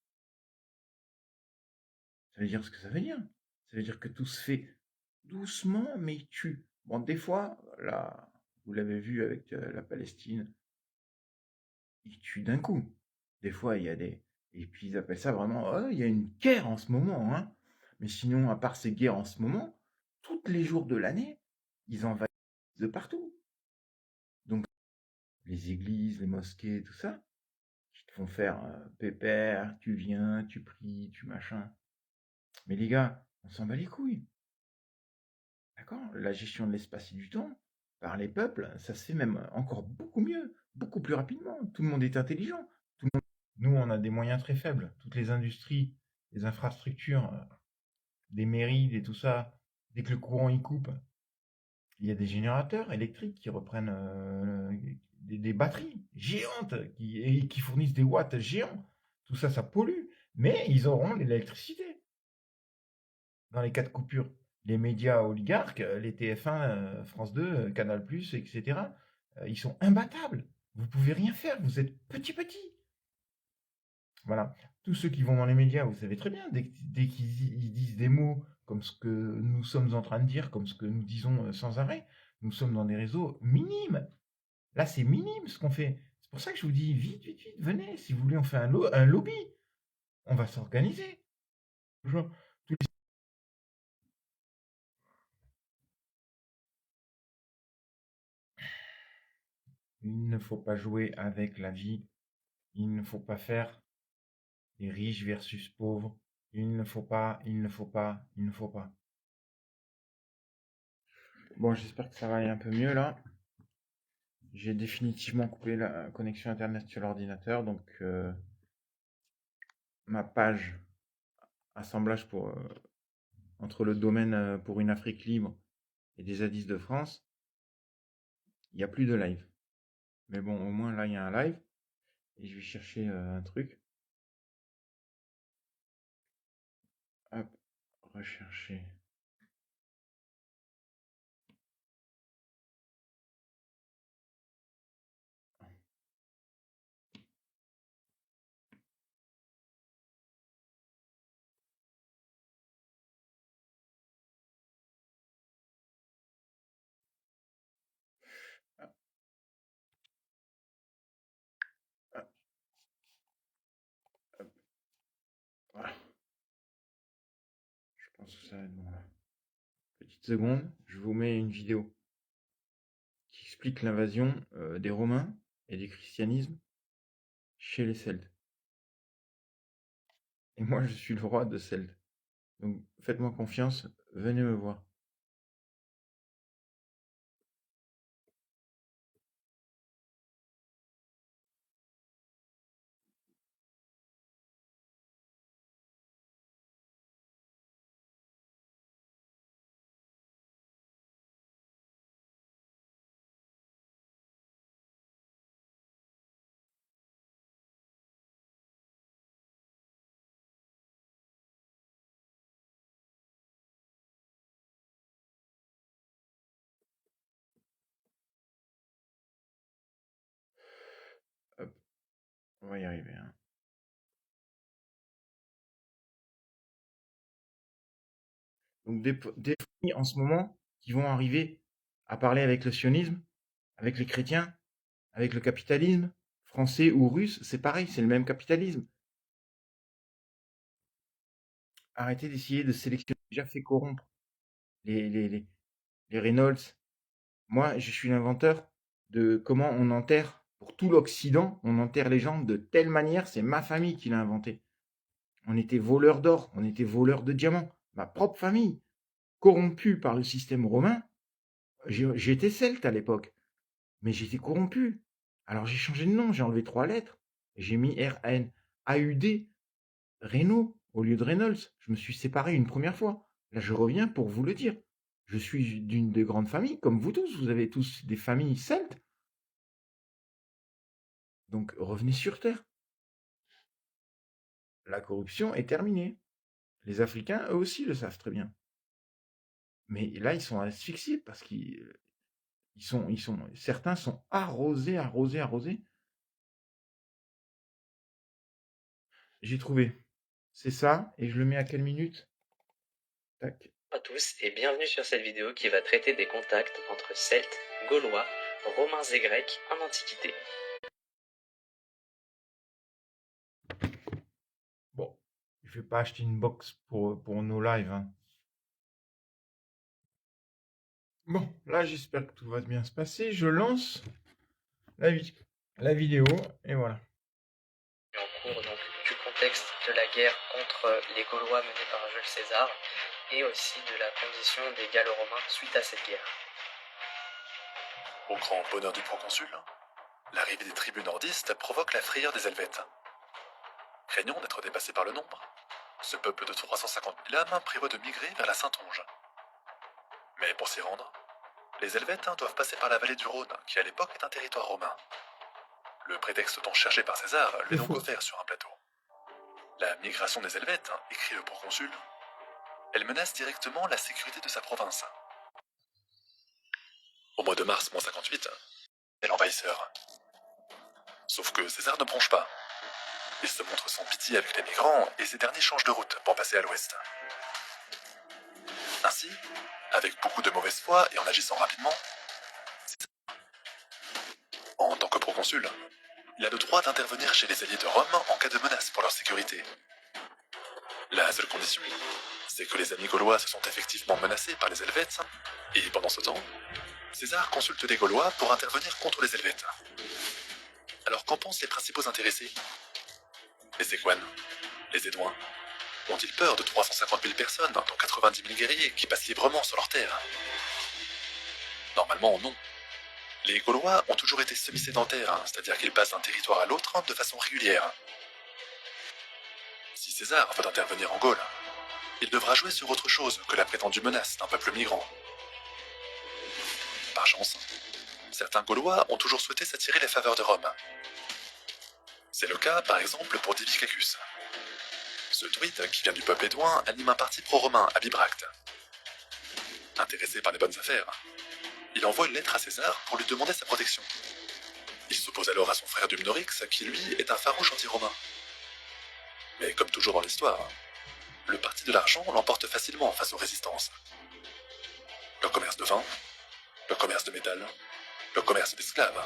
S1: Ça veut dire ce que ça veut dire. Ça veut dire que tout se fait doucement, mais il tue. Bon, des fois, là, vous l'avez vu avec la Palestine, il tue d'un coup. Des fois, il y a des... Et puis ils appellent ça vraiment, oh, il y a une guerre en ce moment. Hein. Mais sinon, à part ces guerres en ce moment, tous les jours de l'année, ils envahissent de partout. Donc, les églises, les mosquées, tout ça, qui te font faire pépère, tu viens, tu pries, tu machin. Mais les gars, on s'en bat les couilles. D'accord? La gestion de l'espace et du temps, par les peuples, ça se fait même encore beaucoup mieux, beaucoup plus rapidement. Tout le monde est intelligent. Nous, on a des moyens très faibles. Toutes les industries, les infrastructures, des mairies, et tout ça, dès que le courant y coupe, il y a des générateurs électriques qui reprennent des batteries géantes qui fournissent des watts géants. Tout ça, ça pollue. Mais ils auront l'électricité dans les cas de coupure. Les médias oligarques, les TF1, France 2, Canal+, etc., ils sont imbattables. Vous pouvez rien faire, vous êtes petit. Voilà. Tous ceux qui vont dans les médias, vous savez très bien, dès qu'ils disent des mots comme ce que nous sommes en train de dire, comme ce que nous disons sans arrêt. Nous sommes dans des réseaux minimes. Là, c'est minime ce qu'on fait. C'est pour ça que je vous dis, vite, vite, vite, venez. Si vous voulez, on fait un lobby. On va s'organiser. Genre, il ne faut pas jouer avec la vie. Il ne faut pas faire des riches versus pauvres. Il ne faut pas, il ne faut pas, il ne faut pas. Bon, j'espère que ça va aller un peu mieux là. J'ai définitivement coupé la connexion internet sur l'ordinateur, donc ma page assemblage pour entre le domaine pour une Afrique libre et des zadistes de France, il n'y a plus de live. Mais bon, au moins là il y a un live et je vais chercher un truc. Hop, rechercher. Hop, hop, hop. Voilà, je pense que ça va être bon là. Petite seconde, je vous mets une vidéo qui explique l'invasion des Romains et du christianisme chez les Celtes. Et moi, je suis le roi de Celte. Donc, faites-moi confiance, venez me voir. Hop, on va y arriver. Hein. Donc, des familles en ce moment qui vont arriver à parler avec le sionisme, avec les chrétiens, avec le capitalisme, français ou russe, c'est pareil, c'est le même capitalisme. Arrêtez d'essayer de sélectionner. Déjà fait corrompre les Reynolds. Moi, je suis l'inventeur de comment on enterre, pour tout l'Occident, on enterre les gens de telle manière, c'est ma famille qui l'a inventé. On était voleurs d'or, on était voleurs de diamants. Ma propre famille, corrompue par le système romain. J'étais celte à l'époque, mais j'étais corrompu. Alors j'ai changé de nom, j'ai enlevé 3 lettres. J'ai mis R-N-A-U-D, Renault, au lieu de Reynolds. Je me suis séparé une première fois. Là, je reviens pour vous le dire. Je suis d'une des grandes familles, comme vous tous. Vous avez tous des familles celtes. Donc revenez sur Terre. La corruption est terminée. Les Africains, eux aussi, le savent très bien. Mais là, ils sont asphyxiés parce certains sont arrosés. J'ai trouvé. C'est ça, et je le mets à quelle minute? Tac.
S4: Bonjour à tous et bienvenue sur cette vidéo qui va traiter des contacts entre Celtes, Gaulois, Romains et Grecs en Antiquité.
S1: Bon, je vais pas acheter une box pour nos lives. Hein. Bon, là j'espère que tout va bien se passer. Je lance la vidéo et voilà.
S4: En cours donc du contexte de la guerre contre les Gaulois menée par Jules César et aussi de la condition des Gallo-Romains suite à cette guerre.
S5: Au grand bonheur du proconsul, l'arrivée des tribus nordistes provoque la frayeur des Helvètes. Craignant d'être dépassé par le nombre, ce peuple de 350 000 âmes prévoit de migrer vers la Saintonge. Mais pour s'y rendre, les Helvètes doivent passer par la vallée du Rhône, qui à l'époque est un territoire romain. Le prétexte tant cherché par César lui est donc offert sur un plateau. La migration des Helvètes, écrit le proconsul, elle menace directement la sécurité de sa province. Au mois de mars 58, c'est l'envahisseur. Sauf que César ne bronche pas. Il se montre sans pitié avec les migrants et ces derniers changent de route pour passer à l'ouest. Ainsi, avec beaucoup de mauvaise foi et en agissant rapidement, en tant que proconsul, il a le droit d'intervenir chez les alliés de Rome en cas de menace pour leur sécurité. La seule condition, c'est que les amis gaulois se sont effectivement menacés par les Helvètes, et pendant ce temps, César consulte les Gaulois pour intervenir contre les Helvètes. Alors qu'en pensent les principaux intéressés? Les Équanes, les Édouins, ont-ils peur de 350 000 personnes, dont 90 000 guerriers qui passent librement sur leur terre? Normalement, non. Les Gaulois ont toujours été semi-sédentaires, c'est-à-dire qu'ils passent d'un territoire à l'autre de façon régulière. Si César veut intervenir en Gaule, il devra jouer sur autre chose que la prétendue menace d'un peuple migrant. Par chance, certains Gaulois ont toujours souhaité s'attirer les faveurs de Rome. C'est le cas, par exemple, pour Divicacus. Ce druide, qui vient du peuple édouin, anime un parti pro-romain à Bibracte. Intéressé par les bonnes affaires, il envoie une lettre à César pour lui demander sa protection. Il s'oppose alors à son frère Dumnorix, qui lui est un farouche anti-romain. Mais comme toujours dans l'histoire, le parti de l'argent l'emporte facilement face aux résistances. Le commerce de vin, le commerce de métal, le commerce d'esclaves.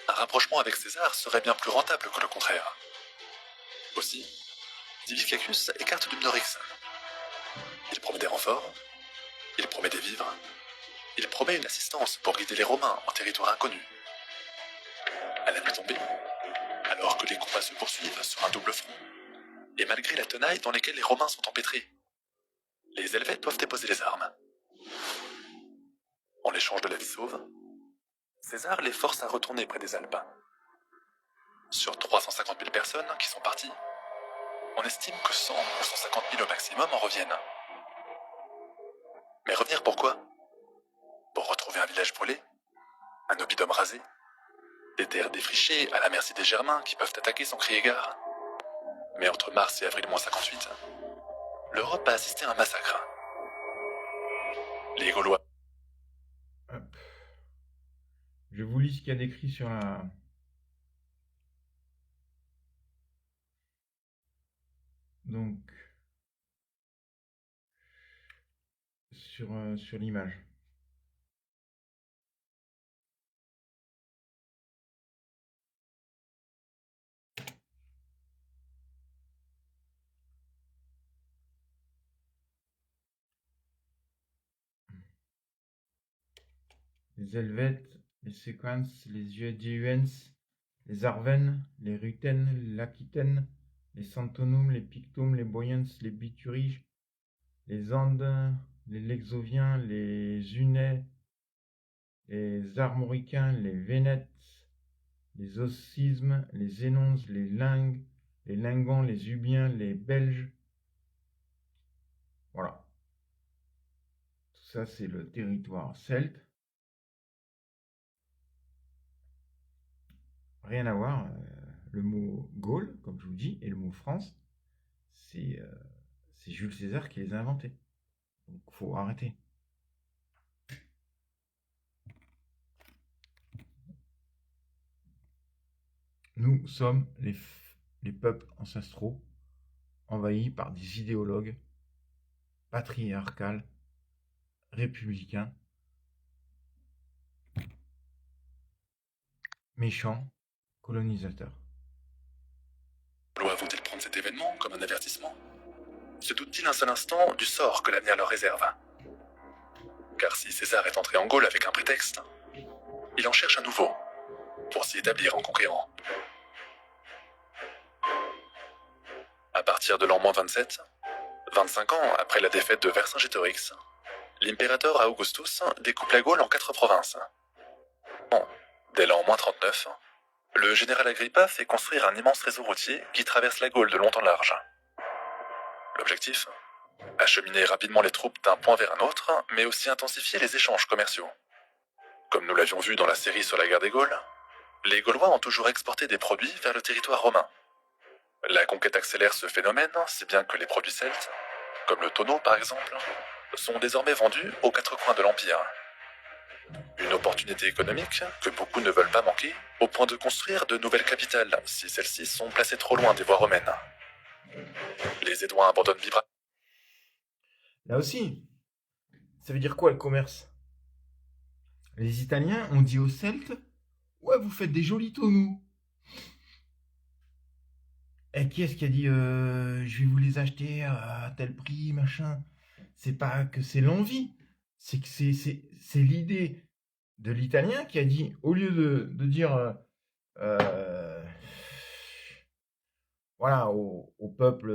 S5: Un rapprochement avec César serait bien plus rentable que le contraire. Aussi, Divicacus écarte Dumnorix. Il promet des renforts, il promet des vivres, il promet une assistance pour guider les Romains en territoire inconnu. À la nuit tombée, alors que les combats se poursuivent sur un double front, et malgré la tenaille dans laquelle les Romains sont empêtrés, les Helvètes doivent déposer les armes. En échange de la vie sauve, César les force à retourner près des Alpes. Sur 350 000 personnes qui sont parties, on estime que 100 ou 150 000 au maximum en reviennent. Mais revenir pourquoi? Pour retrouver un village brûlé, un oppidum rasé, des terres défrichées à la merci des Germains qui peuvent attaquer sans crier gare. Mais entre mars et avril -58, l'Europe a assisté à un massacre. Les Gaulois...
S1: Hop. Je vous lis ce qu'il y a d'écrit sur la... Donc, sur l'image. Les Helvètes, les Séquences, les Uediuens, les Arvennes, les Rutènes, les Aquitaines, les Santonum, les Pictum, les Boyens, les Bituriges, les Andes, les Lexoviens, les Unais, les Armoricains, les Vénètes, les Ossismes, les Énonces, les Lingues, les Lingons, les Ubiens, les Belges. Voilà. Tout ça, c'est le territoire celte. Rien à voir. Le mot Gaule, comme je vous dis, et le mot France, c'est Jules César qui les a inventés. Donc, faut arrêter. Nous sommes les peuples ancestraux envahis par des idéologues patriarcales, républicains, méchants, colonisateurs.
S5: Les Gaulois vont-ils prendre cet événement comme un avertissement? Se doutent-ils un seul instant du sort que l'avenir leur réserve? Car si César est entré en Gaule avec un prétexte, il en cherche un nouveau, pour s'y établir en conquérant. À partir de l'an -27, 25 ans après la défaite de Vercingétorix, l'impérateur Augustus découpe la Gaule en 4 provinces. Dès l'an -39, le général Agrippa fait construire un immense réseau routier qui traverse la Gaule de long en large. L'objectif? Acheminer rapidement les troupes d'un point vers un autre, mais aussi intensifier les échanges commerciaux. Comme nous l'avions vu dans la série sur la guerre des Gaules, les Gaulois ont toujours exporté des produits vers le territoire romain. La conquête accélère ce phénomène, si bien que les produits celtes, comme le tonneau par exemple, sont désormais vendus aux 4 coins de l'Empire. Une opportunité économique que beaucoup ne veulent pas manquer, au point de construire de nouvelles capitales, si celles-ci sont placées trop loin des voies romaines. Les Édouins abandonnent Bibracte.
S1: Là aussi, Ça veut dire quoi le commerce? Les Italiens ont dit aux Celtes, ouais, vous faites des jolis tonneaux. Et qui est-ce qui a dit, je vais vous les acheter à tel prix, machin? C'est pas que c'est l'envie, c'est que c'est l'idée de l'Italien qui a dit, au lieu de dire, euh, voilà, au peuple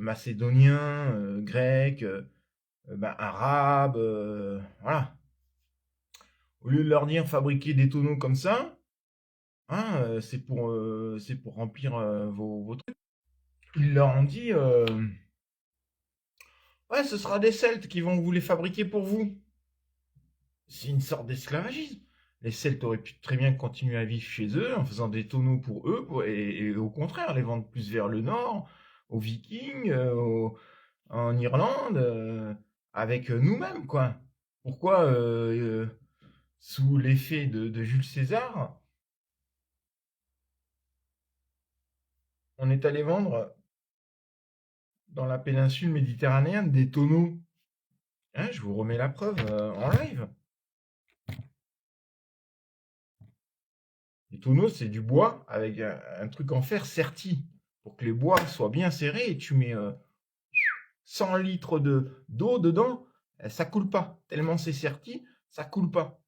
S1: macédonien, grec, arabe, voilà. Au lieu de leur dire fabriquer des tonneaux comme ça, hein, c'est pour remplir vos trucs. Ils leur ont dit, ouais, ce sera des Celtes qui vont vous les fabriquer pour vous. C'est une sorte d'esclavagisme. Les Celtes auraient pu très bien continuer à vivre chez eux en faisant des tonneaux pour eux et au contraire les vendre plus vers le nord, aux Vikings, en Irlande, avec nous-mêmes, quoi. Pourquoi, sous l'effet de Jules César, on est allé vendre dans la péninsule méditerranéenne des tonneaux? Hein, je vous remets la preuve en live. Les tonneaux, c'est du bois avec un truc en fer serti pour que les bois soient bien serrés et tu mets 100 litres d'eau dedans, ça coule pas. Tellement c'est serti, ça coule pas.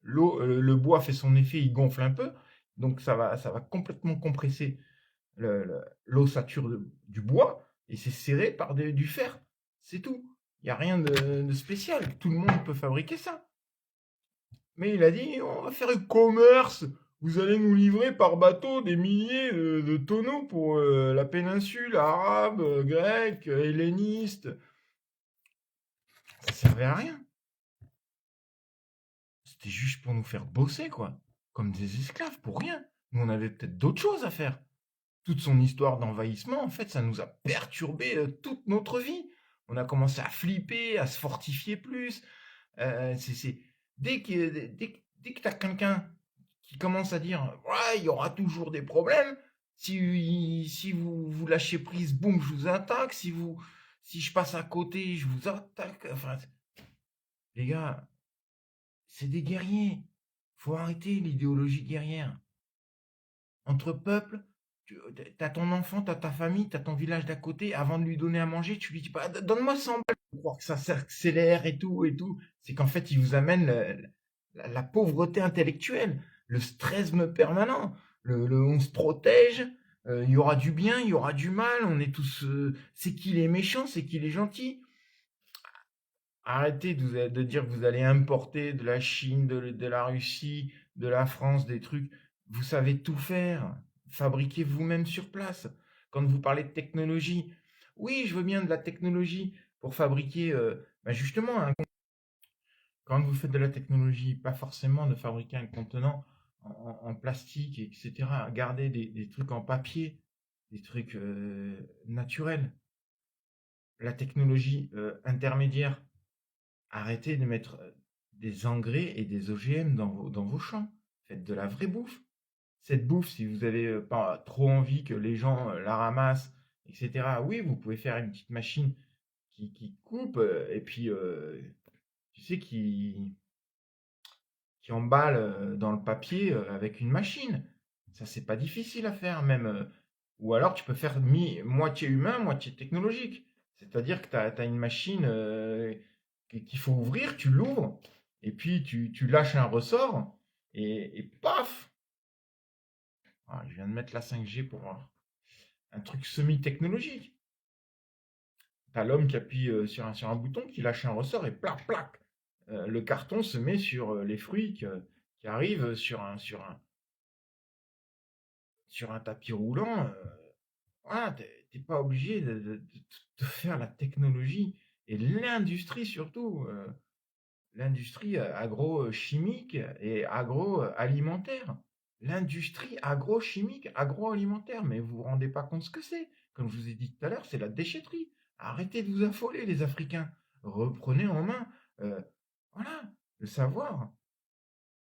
S1: Le bois fait son effet, il gonfle un peu, donc ça va complètement compresser l'ossature du bois et c'est serré par du fer. C'est tout. Il n'y a rien de spécial. Tout le monde peut fabriquer ça. Mais il a dit, on va faire un commerce. Vous allez nous livrer par bateau des milliers de tonneaux pour la péninsule arabe, grecque, helléniste. Ça servait à rien. C'était juste pour nous faire bosser, quoi. Comme des esclaves, pour rien. Nous, on avait peut-être d'autres choses à faire. Toute son histoire d'envahissement, en fait, ça nous a perturbé toute notre vie. On a commencé à flipper, à se fortifier plus. Dès que tu as quelqu'un qui commence à dire ouais, il y aura toujours des problèmes, si vous lâchez prise, boum, je vous attaque, si je passe à côté, je vous attaque. Enfin, les gars, c'est des guerriers. Faut arrêter l'idéologie guerrière. Entre peuples, t'as ton enfant, t'as ta famille, t'as ton village d'à côté, avant de lui donner à manger, tu lui dis pas donne-moi 100 balles pour croire que ça s'accélère et tout. C'est qu'en fait, il vous amène la pauvreté intellectuelle, le stress permanent, on se protège, il y aura du bien, il y aura du mal, on est tous, c'est qui les méchants, c'est qui les gentils. Arrêtez de dire que vous allez importer de la Chine, de la Russie, de la France, des trucs. Vous savez tout faire. Fabriquez vous-même sur place. Quand vous parlez de technologie, oui, je veux bien de la technologie pour fabriquer, justement, quand vous faites de la technologie, pas forcément de fabriquer un contenant en plastique, etc. Gardez des trucs en papier, des trucs naturels. La technologie intermédiaire. Arrêtez de mettre des engrais et des OGM dans vos champs. Faites de la vraie bouffe. Cette bouffe, si vous avez pas trop envie que les gens la ramassent, etc. Oui, vous pouvez faire une petite machine qui coupe et puis tu sais qui emballe dans le papier avec une machine. Ça, c'est pas difficile à faire même. Ou alors tu peux faire moitié humain, moitié technologique. C'est-à-dire que tu as une machine qu'il faut ouvrir, tu l'ouvres, et puis tu lâches un ressort, et paf! Ah, je viens de mettre la 5G pour un truc semi-technologique. T'as l'homme qui appuie sur un bouton, qui lâche un ressort, et plac, plac! Le carton se met sur les fruits qui arrivent sur un tapis roulant. Voilà, t'es pas obligé de faire la technologie, et l'industrie surtout. L'industrie agrochimique et agroalimentaire. L'industrie agrochimique, agroalimentaire, mais vous vous rendez pas compte ce que c'est. Comme je vous ai dit tout à l'heure, c'est la déchetterie. Arrêtez de vous affoler, les Africains. Reprenez en main, voilà, le savoir.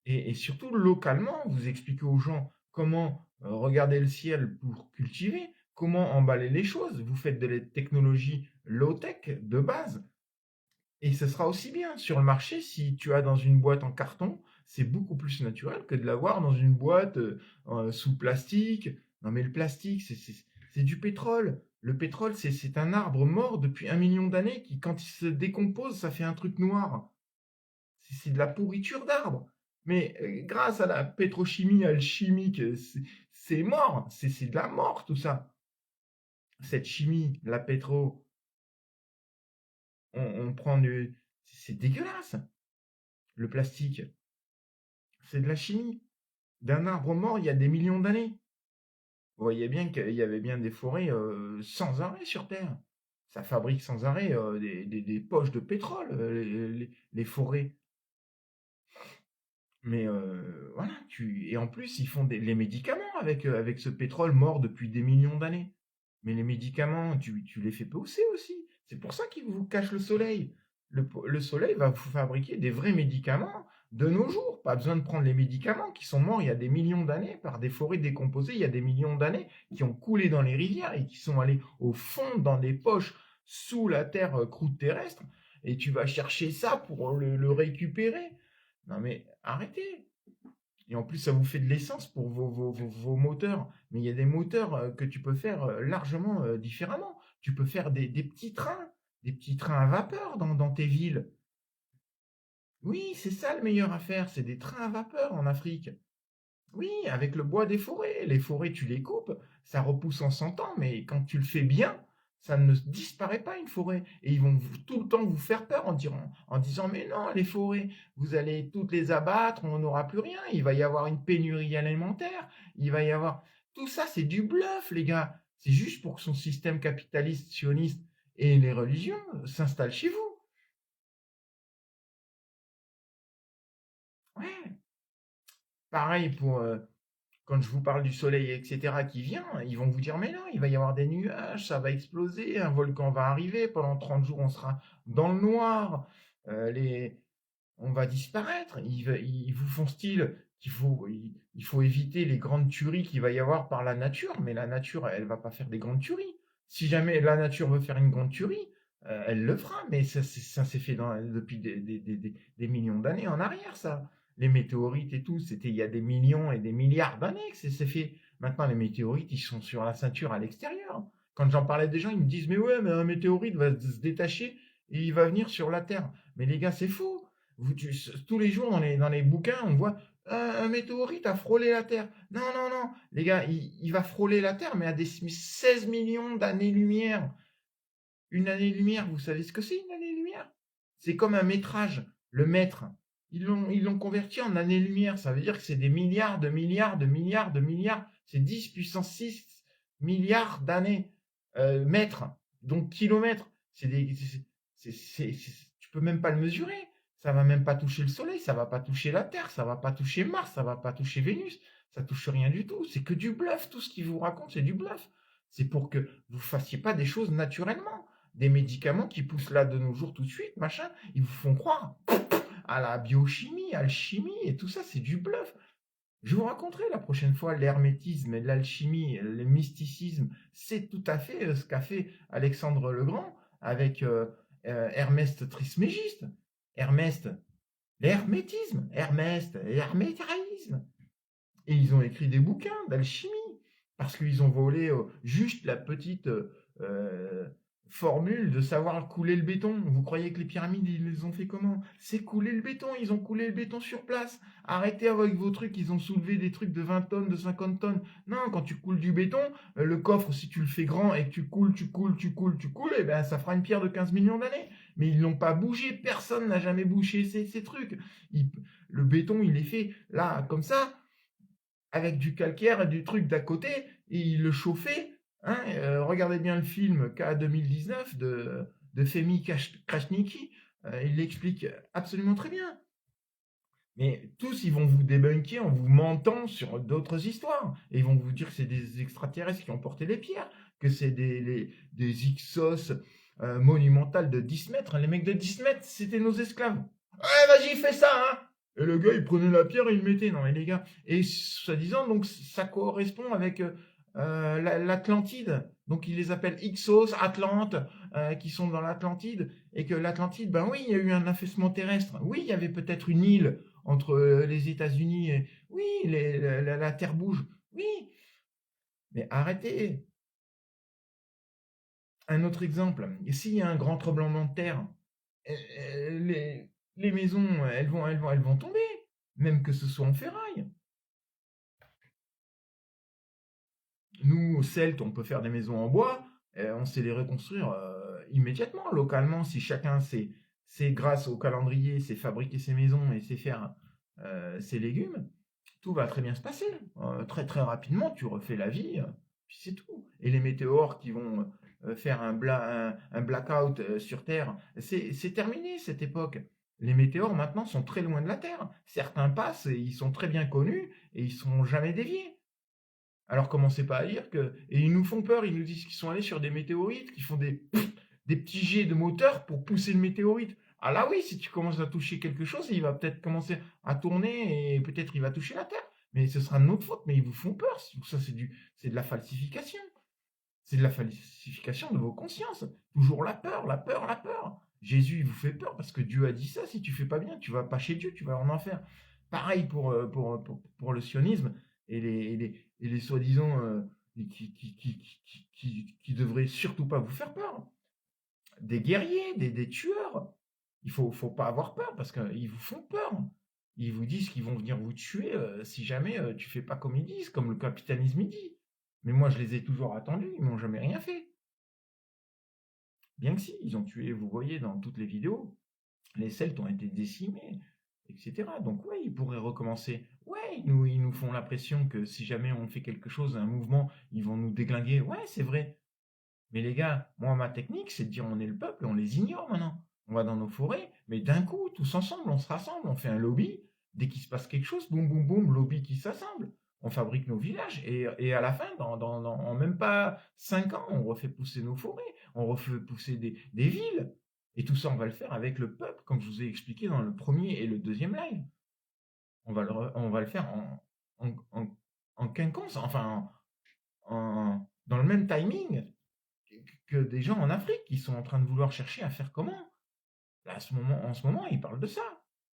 S1: Et surtout, localement, vous expliquez aux gens comment regarder le ciel pour cultiver, comment emballer les choses. Vous faites de la technologie low-tech de base. Et ce sera aussi bien sur le marché si tu as dans une boîte en carton, c'est beaucoup plus naturel que de l'avoir dans une boîte sous plastique. Non mais le plastique, c'est du pétrole. Le pétrole, c'est un arbre mort depuis 1 million d'années qui, quand il se décompose, ça fait un truc noir. C'est de la pourriture d'arbre. Mais grâce à la pétrochimie alchimique, c'est mort. C'est de la mort tout ça. Cette chimie, la pétro, on prend du... C'est dégueulasse. Le plastique, c'est de la chimie. D'un arbre mort il y a des millions d'années. Vous voyez bien qu'il y avait bien des forêts sans arrêt sur Terre. Ça fabrique sans arrêt des poches de pétrole, les forêts. Mais voilà, et en plus, ils font les médicaments avec ce pétrole mort depuis des millions d'années. Mais les médicaments, tu les fais pousser aussi. C'est pour ça qu'ils vous cachent le soleil. Le soleil va vous fabriquer des vrais médicaments de nos jours. Pas besoin de prendre les médicaments qui sont morts il y a des millions d'années par des forêts décomposées il y a des millions d'années, qui ont coulé dans les rivières et qui sont allés au fond dans des poches sous la terre croûte terrestre. Et tu vas chercher ça pour le récupérer. Non mais arrêtez. Et en plus, ça vous fait de l'essence pour vos moteurs. Mais il y a des moteurs que tu peux faire largement différemment. Tu peux faire des petits trains à vapeur dans tes villes. Oui, c'est ça le meilleur à faire, c'est des trains à vapeur en Afrique. Oui, avec le bois des forêts. Les forêts, tu les coupes, ça repousse en 100 ans, mais quand tu le fais bien, ça ne disparaît pas une forêt. Et ils vont tout le temps vous faire peur en disant mais non, les forêts, vous allez toutes les abattre, on n'aura plus rien, il va y avoir une pénurie alimentaire, il va y avoir... Tout ça, c'est du bluff, les gars. C'est juste pour que son système capitaliste, sioniste et les religions s'installent chez vous. Ouais. Pareil pour... quand je vous parle du soleil, etc., qui vient, ils vont vous dire, mais non, il va y avoir des nuages, ça va exploser, un volcan va arriver, pendant 30 jours, on sera dans le noir, on va disparaître. Ils vous font style il faut éviter les grandes tueries qu'il va y avoir par la nature, mais la nature, elle va pas faire des grandes tueries. Si jamais la nature veut faire une grande tuerie, elle le fera, mais ça s'est fait depuis des millions d'années en arrière, ça. Les météorites et tout, c'était il y a des millions et des milliards d'années que c'est fait. Maintenant, les météorites, ils sont sur la ceinture à l'extérieur. Quand j'en parlais des gens, ils me disent, mais ouais, mais un météorite va se détacher et il va venir sur la Terre. Mais les gars, c'est faux. Tous les jours, dans les bouquins, on voit un météorite a frôlé la Terre. Non, non, non. Les gars, il va frôler la Terre, mais à des 16 millions d'années-lumière. Une année-lumière, vous savez ce que c'est une année-lumière? C'est comme un métrage. Le mètre. Ils l'ont converti en années-lumière. Ça veut dire que c'est des milliards de milliards de milliards de milliards. C'est 10 puissance 6 milliards d'années. Mètres. Donc kilomètres. Tu peux même pas le mesurer. Ça va même pas toucher le soleil. Ça va pas toucher la Terre. Ça va pas toucher Mars. Ça va pas toucher Vénus. Ça touche rien du tout. C'est que du bluff. Tout ce qu'ils vous racontent, c'est du bluff. C'est pour que vous fassiez pas des choses naturellement. Des médicaments qui poussent là de nos jours tout de suite, machin. Ils vous font croire à la biochimie, à l'alchimie, et tout ça, c'est du bluff. Je vous raconterai la prochaine fois l'hermétisme, l'alchimie, le mysticisme. C'est tout à fait ce qu'a fait Alexandre le Grand avec Hermès Trismégiste. Hermès, l'hermétisme, Hermès, l'hermétisme. Et ils ont écrit des bouquins d'alchimie parce qu'ils ont volé juste la petite formule de savoir couler le béton. Vous croyez que les pyramides, ils les ont fait comment? C'est couler le béton, ils ont coulé le béton sur place. Arrêtez avec vos trucs, ils ont soulevé des trucs de 20 tonnes, de 50 tonnes. Non, quand tu coules du béton, le coffre, si tu le fais grand et que tu coules, eh ben, ça fera une pierre de 15 millions d'années. Mais ils l'ont pas bougé, personne n'a jamais bougé ces trucs. Le béton, il est fait là, comme ça, avec du calcaire et du truc d'à côté, et il le chauffait. Hein, regardez bien le film K 2019 de Femi Krasniqi, il l'explique absolument très bien. Mais tous, ils vont vous débunker en vous mentant sur d'autres histoires. Et ils vont vous dire que c'est des extraterrestres qui ont porté les pierres, que c'est des Ixos monumentales de 10 mètres. Les mecs de 10 mètres, c'était nos esclaves. Ouais, vas-y, fais ça, hein. Et le gars, il prenait la pierre et il le mettait. Non, mais les gars. Et soi-disant, donc, ça correspond avec l'Atlantide. Donc ils les appellent Ixos, Atlante, qui sont dans l'Atlantide, et que l'Atlantide, ben oui, il y a eu un affaissement terrestre. Oui, il y avait peut-être une île entre les États-Unis et oui, la Terre bouge. Oui, mais arrêtez. Un autre exemple, s'il y a un grand tremblement de terre, les maisons, elles vont tomber, même que ce soit en ferraille. Nous, Celtes, on peut faire des maisons en bois, on sait les reconstruire immédiatement, localement, si chacun sait, grâce au calendrier, sait fabriquer ses maisons et sait faire ses légumes, tout va très bien se passer. Très très rapidement, tu refais la vie, puis c'est tout. Et les météores qui vont faire un blackout sur Terre, c'est terminé cette époque. Les météores maintenant sont très loin de la Terre. Certains passent et ils sont très bien connus et ils ne seront jamais déviés. Alors commencez pas à dire que... Et ils nous font peur, ils nous disent qu'ils sont allés sur des météorites, qui font des petits jets de moteur pour pousser le météorite. Ah là oui, si tu commences à toucher quelque chose, il va peut-être commencer à tourner et peut-être il va toucher la Terre. Mais ce sera de notre faute, mais ils vous font peur. Ça, c'est de la falsification. C'est de la falsification de vos consciences. Toujours la peur, la peur, la peur. Jésus, il vous fait peur parce que Dieu a dit ça. Si tu fais pas bien, tu vas pas chez Dieu, tu vas en enfer. Pareil pour le sionisme et les soi-disant qui devraient surtout pas vous faire peur. Des guerriers, des tueurs. Il faut pas avoir peur parce qu'ils vous font peur. Ils vous disent qu'ils vont venir vous tuer si jamais tu fais pas comme ils disent, comme le capitalisme il dit. Mais moi, je les ai toujours attendus, ils m'ont jamais rien fait. Bien que si, ils ont tué, vous voyez dans toutes les vidéos, les Celtes ont été décimés, etc. Donc ouais, ils pourraient recommencer. Ouais, ils nous font l'impression que si jamais on fait quelque chose, un mouvement, ils vont nous déglinguer. Ouais, c'est vrai. Mais les gars, moi, ma technique, c'est de dire on est le peuple et on les ignore maintenant. On va dans nos forêts, mais d'un coup, tous ensemble, on se rassemble, on fait un lobby. Dès qu'il se passe quelque chose, boum, boum, boum, lobby qui s'assemble. On fabrique nos villages et à la fin, en même pas 5 ans, on refait pousser nos forêts, on refait pousser des villes. Et tout ça, on va le faire avec le peuple, comme je vous ai expliqué dans le premier et le deuxième live. On va le faire en quinconce, enfin, dans le même timing que des gens en Afrique qui sont en train de vouloir chercher à faire comment. Là, en ce moment, ils parlent de ça.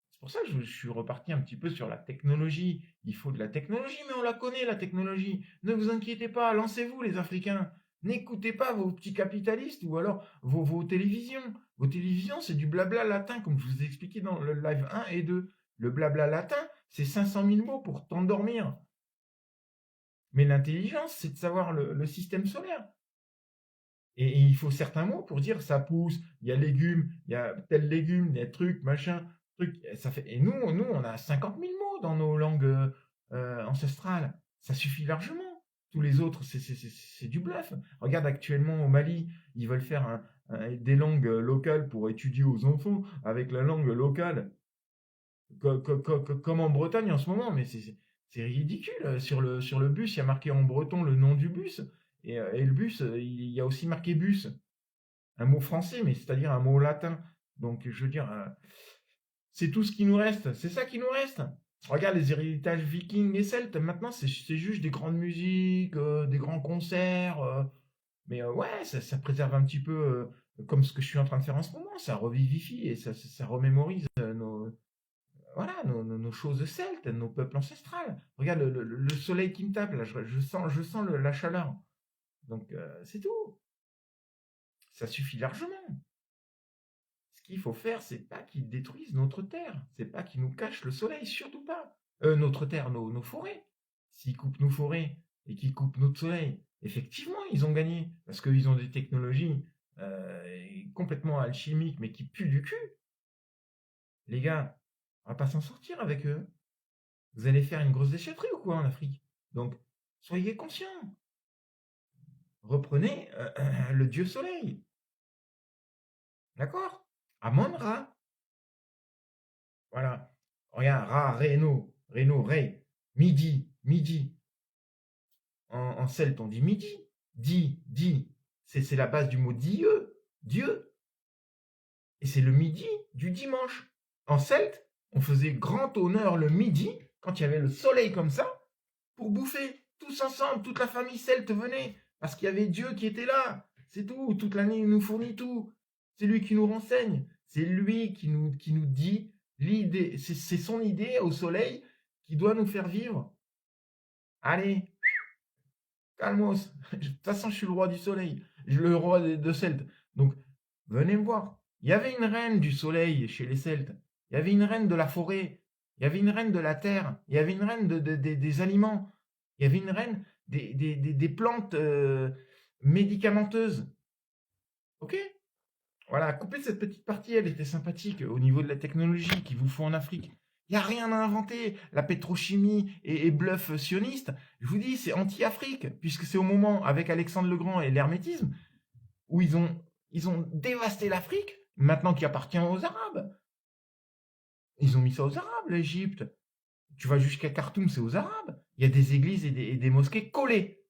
S1: C'est pour ça que je suis reparti un petit peu sur la technologie. Il faut de la technologie, mais on la connaît, la technologie. Ne vous inquiétez pas, lancez-vous les Africains. N'écoutez pas vos petits capitalistes ou alors vos télévisions. Vos télévisions, c'est du blabla latin, comme je vous ai expliqué dans le live 1 et 2. Le blabla latin, c'est 500 000 mots pour t'endormir. Mais l'intelligence, c'est de savoir le système solaire. Et il faut certains mots pour dire ça pousse, il y a légumes, il y a tel légume, il y a truc, machin, truc. Ça fait... Et nous, on a 50 000 mots dans nos langues ancestrales. Ça suffit largement. Tous les autres, c'est du bluff. Regarde actuellement au Mali, ils veulent faire des langues locales pour étudier aux enfants avec la langue locale. Comme en Bretagne en ce moment, mais c'est ridicule. Sur le bus, il y a marqué en breton le nom du bus. Et le bus, il y a aussi marqué bus. Un mot français, mais c'est-à-dire un mot latin. Donc, je veux dire, c'est tout ce qui nous reste. C'est ça qui nous reste. Regarde les héritages vikings et celtes. Maintenant, c'est juste des grandes musiques, des grands concerts. Mais ouais, ça préserve un petit peu, comme ce que je suis en train de faire en ce moment. Ça revivifie et ça remémorise nos choses celtes, nos peuples ancestrales. Regarde le soleil qui me tape, là, je sens la chaleur. Donc, c'est tout. Ça suffit largement. Ce qu'il faut faire, c'est pas qu'ils détruisent notre terre. C'est pas qu'ils nous cachent le soleil, surtout pas. Notre terre, nos forêts. S'ils coupent nos forêts et qu'ils coupent notre soleil, effectivement, ils ont gagné. Parce qu'ils ont des technologies complètement alchimiques, mais qui puent du cul. Les gars, on va pas s'en sortir avec eux. Vous allez faire une grosse déchetterie ou quoi en Afrique? Donc, soyez conscients. Reprenez le dieu soleil. D'accord? Amon-Ra. Voilà. Regarde, Ra, Reno, Ré. Midi. En celte, on dit midi. Di. C'est la base du mot Dieu. Et c'est le midi du dimanche. En celte, on faisait grand honneur le midi, quand il y avait le soleil comme ça, pour bouffer. tous ensemble, toute la famille celte venait, parce qu'il y avait Dieu qui était là. C'est tout. Toute l'année, il nous fournit tout. C'est lui qui nous renseigne. C'est lui qui nous dit l'idée. C'est son idée au soleil qui doit nous faire vivre. Allez, calmos. De toute façon, je suis le roi du soleil. Je suis le roi de Celtes. Donc, venez me voir. Il y avait une reine du soleil chez les Celtes. Il y avait une reine de la forêt. Il y avait une reine de la terre. Il y avait une reine des aliments. Il y avait une reine des plantes médicamenteuses. Ok? Voilà, coupez cette petite partie, elle était sympathique au niveau de la technologie qu'il vous faut en Afrique. Il n'y a rien à inventer. La pétrochimie et bluff sioniste, je vous dis, c'est anti-Afrique, puisque c'est au moment, avec Alexandre le Grand et l'hermétisme, où ils ont dévasté l'Afrique, maintenant qui appartient aux Arabes. Ils ont mis ça aux Arabes, l'Égypte. Tu vas jusqu'à Khartoum, c'est aux Arabes. Il y a des églises et des mosquées collées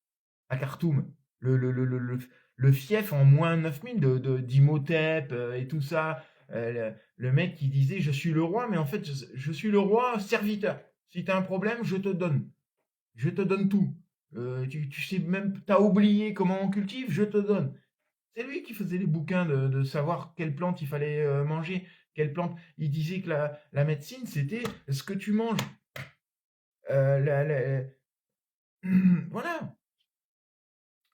S1: à Khartoum. Le fief en moins 9000 d'Imhotep et tout ça. Le mec qui disait je suis le roi, mais en fait je suis le roi serviteur. Si tu as un problème, je te donne. Je te donne tout. Tu sais même, tu as oublié comment on cultive, je te donne. C'est lui qui faisait les bouquins de savoir quelle plante il fallait manger, quelle plante. Il disait que la médecine, c'était ce que tu manges. Voilà.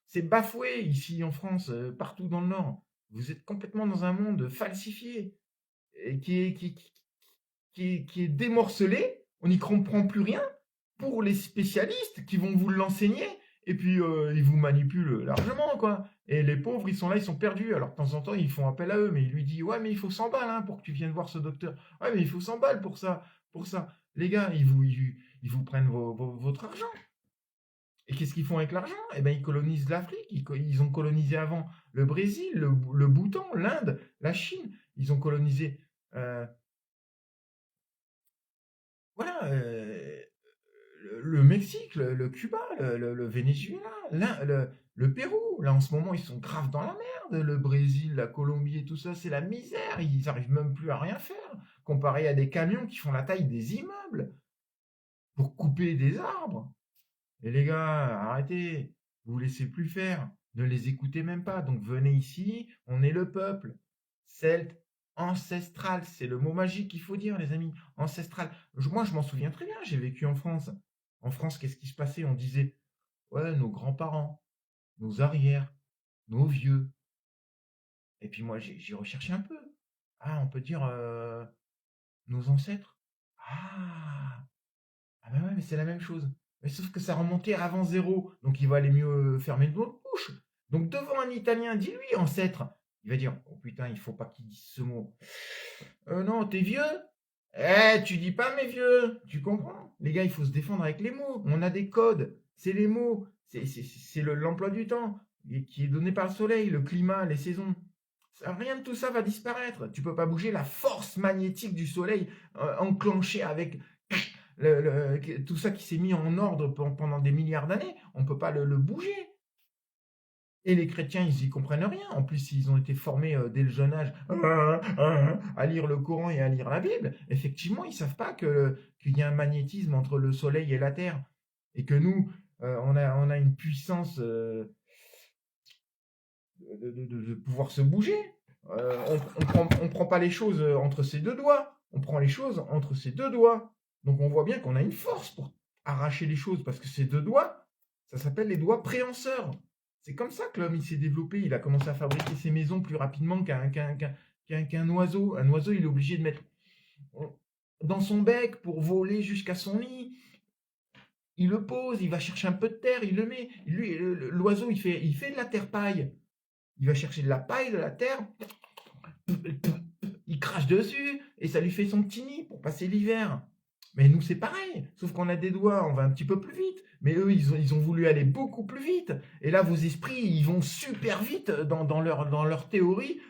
S1: C'est bafoué ici en France, partout dans le Nord. Vous êtes complètement dans un monde falsifié, et qui est démorcelé. On n'y comprend plus rien pour les spécialistes qui vont vous l'enseigner. Et puis, ils vous manipulent largement, quoi. Et les pauvres, ils sont là, ils sont perdus. Alors, de temps en temps, ils font appel à eux. Mais il lui dit, ouais, mais il faut 100 balles pour que tu viennes voir ce docteur. Ouais, mais il faut 100 balles pour ça. Les gars, ils vous prennent votre argent. Et qu'est-ce qu'ils font avec l'argent? Eh ben, ils colonisent l'Afrique. Ils ont colonisé avant le Brésil, le Bhoutan, l'Inde, la Chine. Ils ont colonisé... le Mexique, le Cuba, le Venezuela, le Pérou. Là, en ce moment, ils sont graves dans la merde. Le Brésil, la Colombie et tout ça, c'est la misère. Ils n'arrivent même plus à rien faire, comparé à des camions qui font la taille des immeubles pour couper des arbres. Et les gars, arrêtez, vous laissez plus faire, ne les écoutez même pas. Donc venez ici, on est le peuple. Celte, ancestral, c'est le mot magique qu'il faut dire, les amis. Ancestral. Moi, je m'en souviens très bien, j'ai vécu en France. En France, qu'est-ce qui se passait? On disait, ouais, nos grands-parents, nos arrières, nos vieux. Et puis moi, j'ai recherché un peu. Ah, on peut dire nos ancêtres. Ah ben ouais, mais c'est la même chose. Mais sauf que ça remontait avant 0. Donc il va aller mieux fermer notre bouche. Donc devant un Italien, dis-lui ancêtre. Il va dire, oh putain, il faut pas qu'il dise ce mot. Non, t'es vieux? Tu dis pas mes vieux. Tu comprends? Les gars, il faut se défendre avec les mots. On a des codes. C'est les mots. C'est l'emploi du temps qui est donné par le soleil, le climat, les saisons. Rien de tout ça va disparaître. Tu peux pas bouger la force magnétique du soleil enclenchée avec... tout ça qui s'est mis en ordre pendant des milliards d'années, on ne peut pas le bouger. Et les chrétiens, ils y comprennent rien. En plus, ils ont été formés dès le jeune âge à lire le Coran et à lire la Bible. Effectivement, ils savent pas qu'il y a un magnétisme entre le soleil et la terre. Et que nous, on a une puissance de pouvoir se bouger. On prend pas les choses entre ses deux doigts. On prend les choses entre ses deux doigts. Donc on voit bien qu'on a une force pour arracher les choses, parce que ces deux doigts, ça s'appelle les doigts préhenseurs. C'est comme ça que l'homme il s'est développé, il a commencé à fabriquer ses maisons plus rapidement qu'un oiseau. Un oiseau, il est obligé de mettre dans son bec pour voler jusqu'à son nid. Il le pose, il va chercher un peu de terre, il le met. Lui, l'oiseau, il fait de la terre paille. Il va chercher de la paille, de la terre, il crache dessus, et ça lui fait son petit nid pour passer l'hiver. Mais nous, c'est pareil, sauf qu'on a des doigts, on va un petit peu plus vite. Mais eux, ils ont voulu aller beaucoup plus vite. Et là, vos esprits, ils vont super vite dans leur théorie,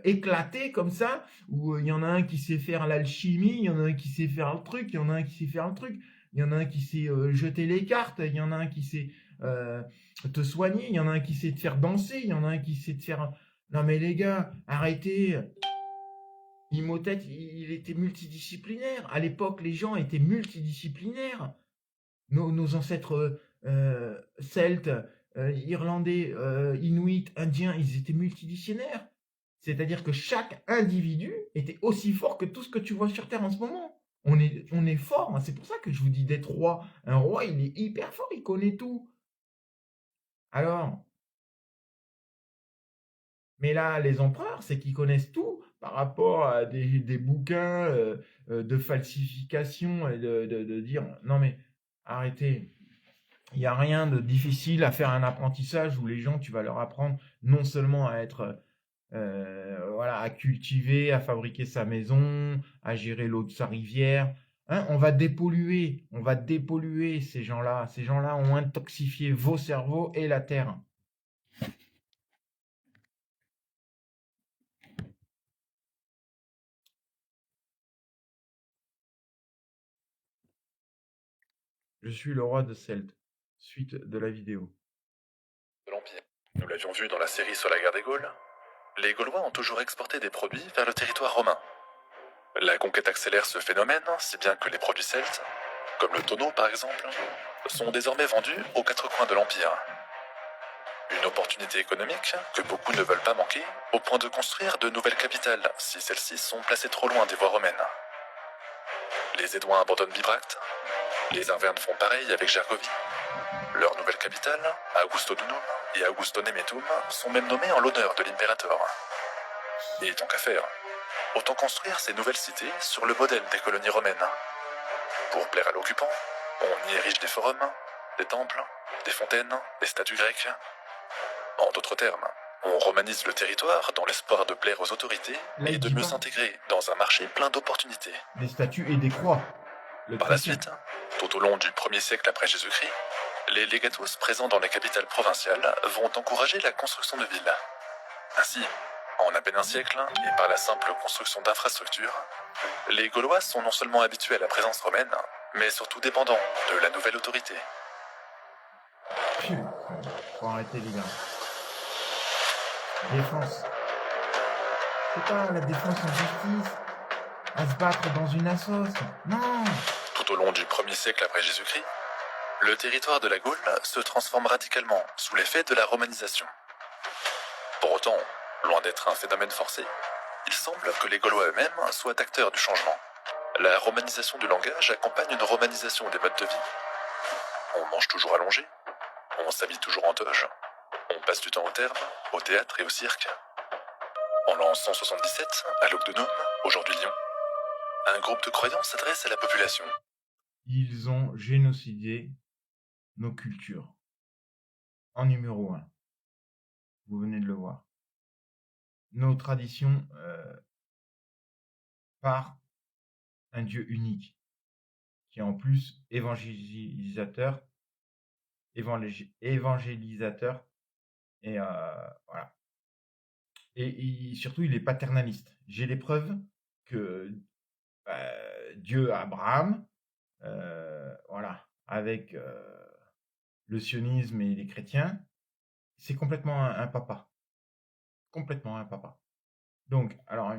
S1: éclatée comme ça, où il y en a un qui sait faire l'alchimie, il y en a un qui sait faire le truc, il y en a un qui sait faire le truc, il y en a un qui sait jeter les cartes, il y en a un qui sait te soigner, il y en a un qui sait te faire danser, il y en a un qui sait te faire... Non mais les gars, arrêtez. Imhotep, il était multidisciplinaire. À l'époque, les gens étaient multidisciplinaires. Nos ancêtres Celtes, Irlandais, Inuits, Indiens, ils étaient multidictionnaires. C'est-à-dire que chaque individu était aussi fort que tout ce que tu vois sur Terre en ce moment. On est fort, hein. C'est pour ça que je vous dis d'être roi. Un roi, il est hyper fort, il connaît tout. Alors, mais là, les empereurs, c'est qu'ils connaissent tout par rapport à des bouquins de falsification et de dire non mais arrêtez. Il n'y a rien de difficile à faire un apprentissage où les gens, tu vas leur apprendre non seulement à être voilà, à cultiver, à fabriquer sa maison, à gérer l'eau de sa rivière. Hein, on va dépolluer ces gens-là. Ces gens-là ont intoxifié vos cerveaux et la terre. Je suis le roi de Celte. Suite de la vidéo.
S5: De l'Empire. Nous l'avions vu dans la série sur la guerre des Gaules. Les Gaulois ont toujours exporté des produits vers le territoire romain. La conquête accélère ce phénomène, si bien que les produits celtes, comme le tonneau par exemple, sont désormais vendus aux quatre coins de l'Empire. Une opportunité économique que beaucoup ne veulent pas manquer, au point de construire de nouvelles capitales si celles-ci sont placées trop loin des voies romaines. Les Édouins abandonnent Bibracte, les Arvernes font pareil avec Gergovie. Leur nouvelle capitale, Augustodunum et Augustonemetum, sont même nommées en l'honneur de l'impérateur. Et tant qu'à faire, autant construire ces nouvelles cités sur le modèle des colonies romaines. Pour plaire à l'occupant, on y érige des forums, des temples, des fontaines, des statues grecques. En d'autres termes, on romanise le territoire dans l'espoir de plaire aux autorités et de mieux s'intégrer dans un marché plein d'opportunités.
S1: Des statues et des croix.
S5: Par la suite, tout au long du 1er siècle après Jésus-Christ, les legatus présents dans les capitales provinciales vont encourager la construction de villes. Ainsi, en à peine un siècle, et par la simple construction d'infrastructures, les Gaulois sont non seulement habitués à la présence romaine, mais surtout dépendants de la nouvelle autorité.
S1: Faut arrêter les gars. Défense. C'est pas la défense en justice. À se battre dans une assoce. Non.
S5: Tout au long du 1er siècle après Jésus-Christ, le territoire de la Gaule se transforme radicalement sous l'effet de la romanisation. Pour autant, loin d'être un phénomène forcé, il semble que les Gaulois eux-mêmes soient acteurs du changement. La romanisation du langage accompagne une romanisation des modes de vie. On mange toujours allongé, on s'habille toujours en toge, on passe du temps au terme, au théâtre et au cirque. En l'an 177, à Lugdunum, aujourd'hui Lyon, un groupe de croyants s'adresse à la population.
S1: Ils ont génocidé nos cultures. En numéro 1. Vous venez de le voir. Nos traditions par un Dieu unique, qui est en plus évangélisateur, et voilà. Et surtout, il est paternaliste. J'ai les preuves que Dieu Abraham, voilà, avec le sionisme et les chrétiens, c'est complètement un papa. Complètement un papa. Donc, alors,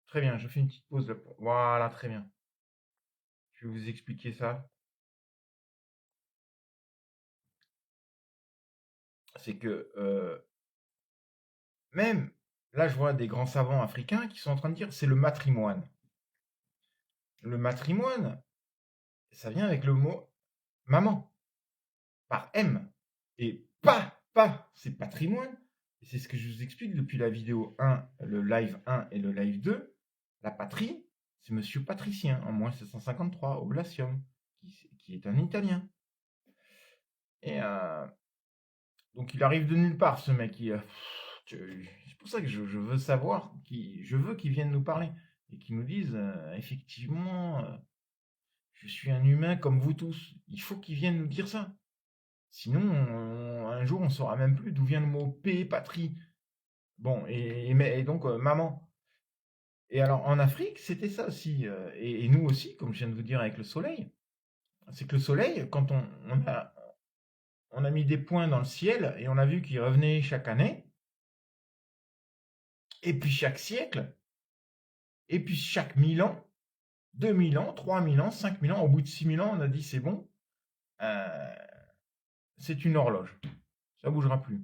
S1: très bien, je fais une petite pause là. Voilà, très bien. Je vais vous expliquer ça. C'est que même là, je vois des grands savants africains qui sont en train de dire c'est le matrimoine. Le matrimoine, ça vient avec le mot maman, par M. Et pas, c'est patrimoine. Et c'est ce que je vous explique depuis la vidéo 1, le live 1 et le live 2. La patrie, c'est monsieur Patricien, en moins 753, au Glacium, qui est un Italien. Et donc il arrive de nulle part, ce mec. C'est pour ça que je veux savoir, je veux qu'il vienne nous parler et qu'il nous dise effectivement, je suis un humain comme vous tous. Il faut qu'il vienne nous dire ça. Sinon, un jour, on ne saura même plus d'où vient le mot P, patrie. Bon, et donc maman. Et alors en Afrique, c'était ça aussi, et nous aussi, comme je viens de vous dire avec le soleil. C'est que le soleil, quand on a mis des points dans le ciel et on a vu qu'il revenait chaque année, et puis chaque siècle, et puis chaque 1000 ans, 2000 ans, 3000 ans, 5000 ans, au bout de 6000 ans, on a dit c'est bon, c'est une horloge. Ça bougera plus.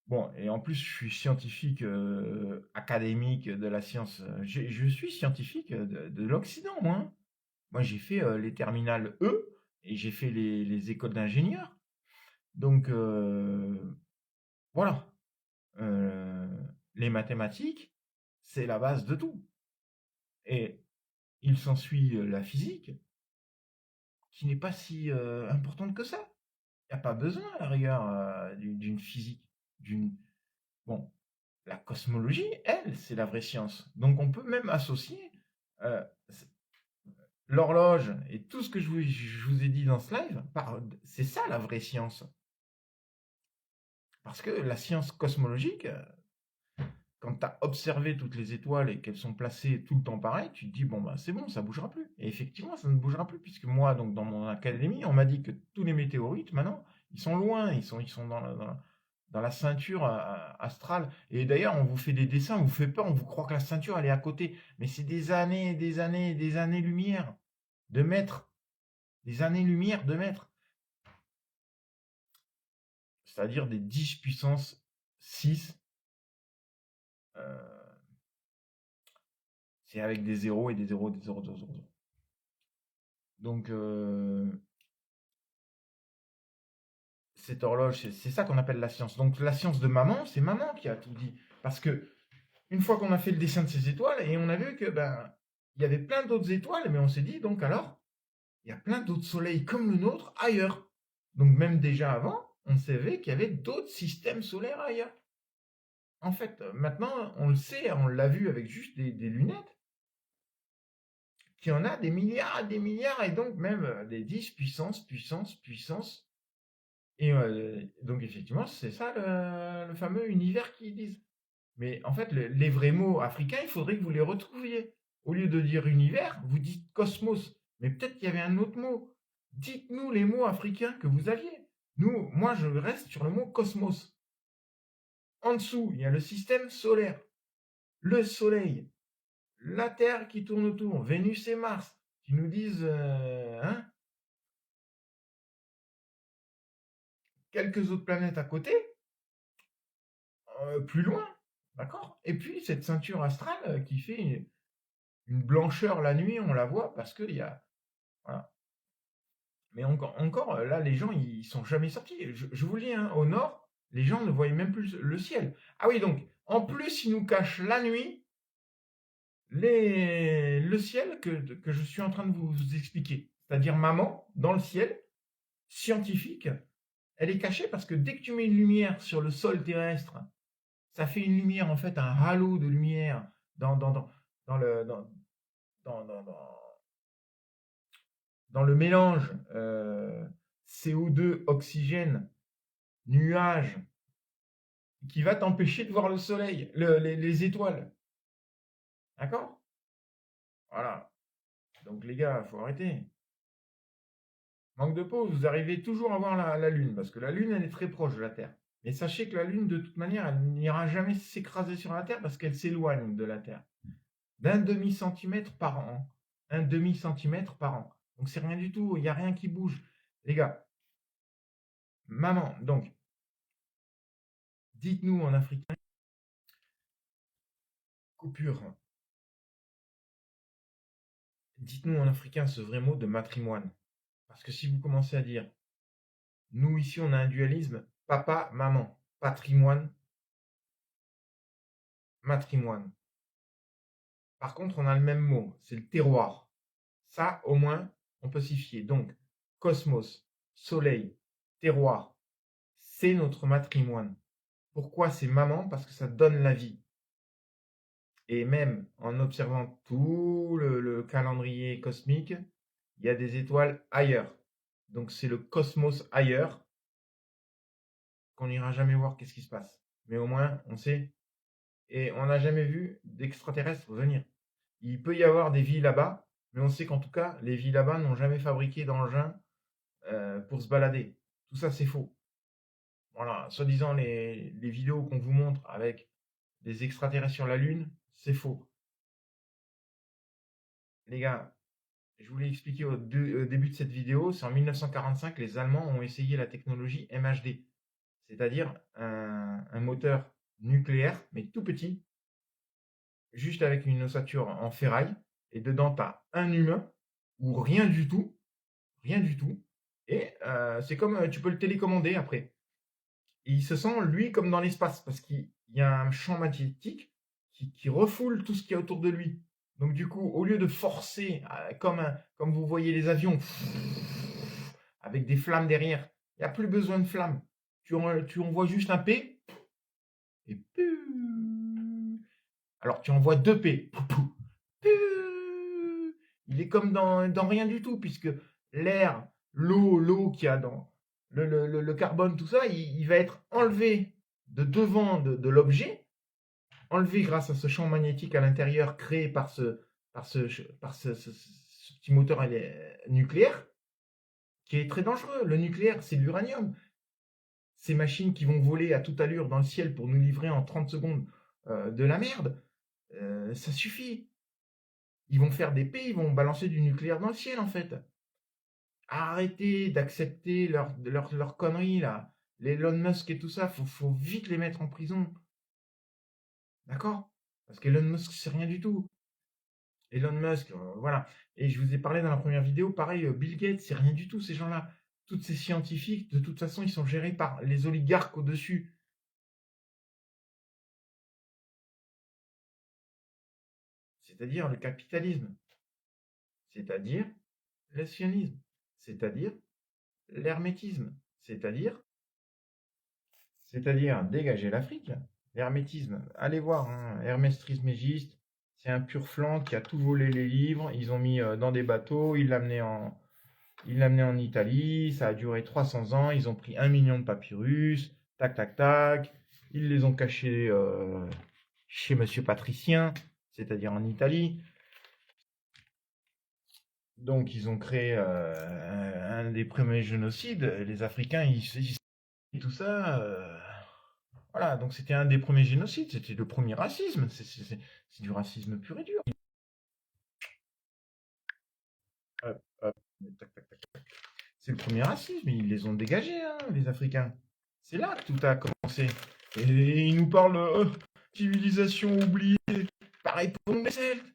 S1: Bon, et en plus, je suis scientifique académique de la science. Je suis scientifique de l'Occident, moi, hein. Moi, j'ai fait les terminales E et j'ai fait les écoles d'ingénieurs. Donc, voilà. Euh, les mathématiques, c'est la base de tout. Et il s'ensuit la physique, qui n'est pas si importante que ça. Il n'y a pas besoin, à la rigueur, d'une physique, d'une... Bon, la cosmologie, elle, c'est la vraie science. Donc on peut même associer euh, l'horloge et tout ce que je vous ai dit dans ce live, c'est ça la vraie science. Parce que la science cosmologique, quand tu as observé toutes les étoiles et qu'elles sont placées tout le temps pareil, tu te dis, bon, ben, c'est bon, ça bougera plus. Et effectivement, ça ne bougera plus, puisque moi, donc, dans mon académie, on m'a dit que tous les météorites, maintenant, ils sont loin, ils sont dans la ceinture astrale. Et d'ailleurs, on vous fait des dessins, on vous fait peur, on vous croit que la ceinture, elle est à côté. Mais c'est des années, des années, des années-lumière de mètres. Des années-lumière de mètres. C'est-à-dire des 10 puissance 6. C'est avec des zéros et des zéros, des zéros, des zéros, des zéros. Donc, cette horloge, c'est ça qu'on appelle la science. Donc, la science de maman, c'est maman qui a tout dit. Parce que, une fois qu'on a fait le dessin de ces étoiles, et on a vu que, ben, il y avait plein d'autres étoiles, mais on s'est dit, donc alors, il y a plein d'autres soleils comme le nôtre ailleurs. Donc, même déjà avant, on savait qu'il y avait d'autres systèmes solaires ailleurs. En fait, maintenant, on le sait, on l'a vu avec juste des lunettes, qu'il y en a des milliards, et donc même des 10 puissance, puissance, puissance. Et donc effectivement, c'est ça le fameux univers qu'ils disent. Mais en fait, les vrais mots africains, il faudrait que vous les retrouviez. Au lieu de dire univers, vous dites cosmos. Mais peut-être qu'il y avait un autre mot. Dites-nous les mots africains que vous aviez. Moi, je reste sur le mot cosmos. En dessous, il y a le système solaire, le Soleil, la Terre qui tourne autour, Vénus et Mars, qui nous disent, quelques autres planètes à côté, plus loin, d'accord? Et puis cette ceinture astrale qui fait une blancheur la nuit, on la voit parce qu'il y a... Voilà. Mais encore, là, les gens, ils sont jamais sortis. Je vous le dis, hein, au nord, les gens ne voyaient même plus le ciel. Ah oui, donc, en plus, ils nous cachent la nuit le ciel que je suis en train de vous expliquer. C'est-à-dire maman, dans le ciel, scientifique, elle est cachée parce que dès que tu mets une lumière sur le sol terrestre, ça fait une lumière, en fait, un halo de lumière dans le, dans le mélange CO2, oxygène, nuage, qui va t'empêcher de voir le soleil, les étoiles. D'accord? Voilà. Donc les gars, faut arrêter. Manque de peau, vous arrivez toujours à voir la Lune, parce que la Lune, elle est très proche de la Terre. Mais sachez que la Lune, de toute manière, elle n'ira jamais s'écraser sur la Terre parce qu'elle s'éloigne de la Terre. D'un demi-centimètre par an. Un demi-centimètre par an. Donc c'est rien du tout, il n'y a rien qui bouge. Les gars, maman, donc, dites-nous en africain, coupure. Dites-nous en africain ce vrai mot de matrimoine. Parce que si vous commencez à dire, nous ici on a un dualisme, papa, maman, patrimoine, matrimoine. Par contre, on a le même mot, c'est le terroir. Ça, au moins, on peut s'y fier. Donc, cosmos, soleil, terroir, c'est notre matrimoine. Pourquoi c'est maman? Parce que ça donne la vie. Et même en observant tout le calendrier cosmique, il y a des étoiles ailleurs. Donc c'est le cosmos ailleurs qu'on n'ira jamais voir qu'est-ce qui se passe. Mais au moins, on sait. Et on n'a jamais vu d'extraterrestres venir. Il peut y avoir des vies là-bas, mais on sait qu'en tout cas, les vies là-bas n'ont jamais fabriqué d'engins pour se balader. Tout ça, c'est faux. Voilà, soi-disant, les vidéos qu'on vous montre avec des extraterrestres sur la Lune, c'est faux. Les gars,
S6: je voulais expliquer au début de cette vidéo, c'est en 1945, les Allemands ont essayé la technologie MHD, c'est-à-dire un moteur nucléaire, mais tout petit, juste avec une ossature en ferraille, et dedans, tu as un humain, ou rien du tout, et c'est comme, tu peux le télécommander après. Et il se sent, lui, comme dans l'espace, parce qu'il y a un champ magnétique qui refoule tout ce qu'il y a autour de lui. Donc du coup, au lieu de forcer, comme vous voyez les avions, avec des flammes derrière, il n'y a plus besoin de flammes. Tu envoies juste un P, et alors tu envoies deux P. Il est comme dans rien du tout, puisque l'air, l'eau qu'il y a dans le carbone, tout ça, il va être enlevé de devant de l'objet, enlevé grâce à ce champ magnétique à l'intérieur créé par ce petit moteur nucléaire, qui est très dangereux. Le nucléaire, c'est de l'uranium. Ces machines qui vont voler à toute allure dans le ciel pour nous livrer en 30 secondes de la merde, ça suffit. Ils vont faire des P, ils vont balancer du nucléaire dans le ciel, en fait. Arrêtez d'accepter leurs conneries, là. Les Elon Musk et tout ça, faut vite les mettre en prison. D'accord? Parce qu'Elon Musk, c'est rien du tout. Elon Musk, voilà. Et je vous ai parlé dans la première vidéo, pareil, Bill Gates, c'est rien du tout, ces gens-là. Tous ces scientifiques, de toute façon, ils sont gérés par les oligarques au-dessus. C'est-à-dire le capitalisme. C'est-à-dire le sionisme. C'est-à-dire l'hermétisme. C'est-à-dire dégager l'Afrique. L'hermétisme, allez voir, hein, Hermès Trismégiste, c'est un pur flanc qui a tout volé les livres, ils ont mis dans des bateaux, ils l'amenaient en Italie, ça a duré 300 ans, ils ont pris 1 million de papyrus, tac tac tac, ils les ont cachés chez Monsieur Patricien, c'est-à-dire en Italie. Donc ils ont créé un des premiers génocides, les Africains, tout ça... Voilà, donc c'était un des premiers génocides, c'était le premier racisme, c'est du racisme pur et dur. Hop, hop, tac, tac, tac, tac. C'est le premier racisme, ils les ont dégagés, hein, les Africains. C'est là que tout a commencé. Et ils nous parlent civilisation oubliée. Pareil pour nous les Celtes.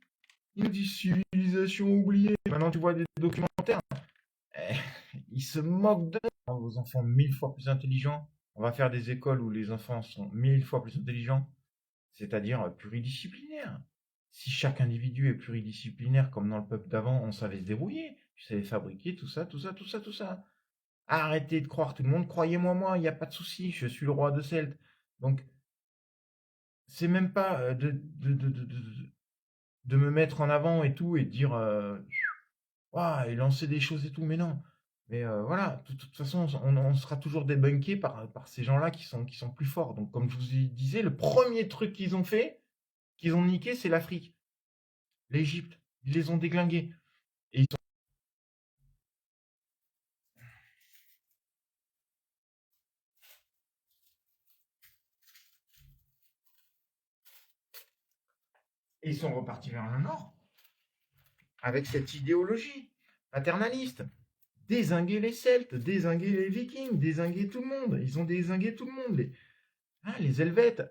S6: Ils nous disent civilisation oubliée. Maintenant tu vois des documentaires. Ils se moquent de nous. Vos enfants 1000 fois plus intelligents. On va faire des écoles où les enfants sont 1000 fois plus intelligents, c'est-à-dire pluridisciplinaires. Si chaque individu est pluridisciplinaire, comme dans le peuple d'avant, on savait se débrouiller. Tu savais fabriquer tout ça. Arrêtez de croire tout le monde. Croyez-moi, il n'y a pas de souci. Je suis le roi de Celte. Donc, c'est même pas de me mettre en avant et tout et de dire et lancer des choses et tout. Mais non. Mais voilà, de toute façon, on sera toujours débunké par ces gens-là qui sont plus forts. Donc, comme je vous disais, le premier truc qu'ils ont fait, qu'ils ont niqué, c'est l'Afrique. L'Égypte. Ils les ont déglingués. Et ils sont repartis vers le nord. Avec cette idéologie paternaliste. Dézinguer les Celtes, dézinguer les Vikings, dézinguer tout le monde. Ils ont dézingué tout le monde. Les Helvètes.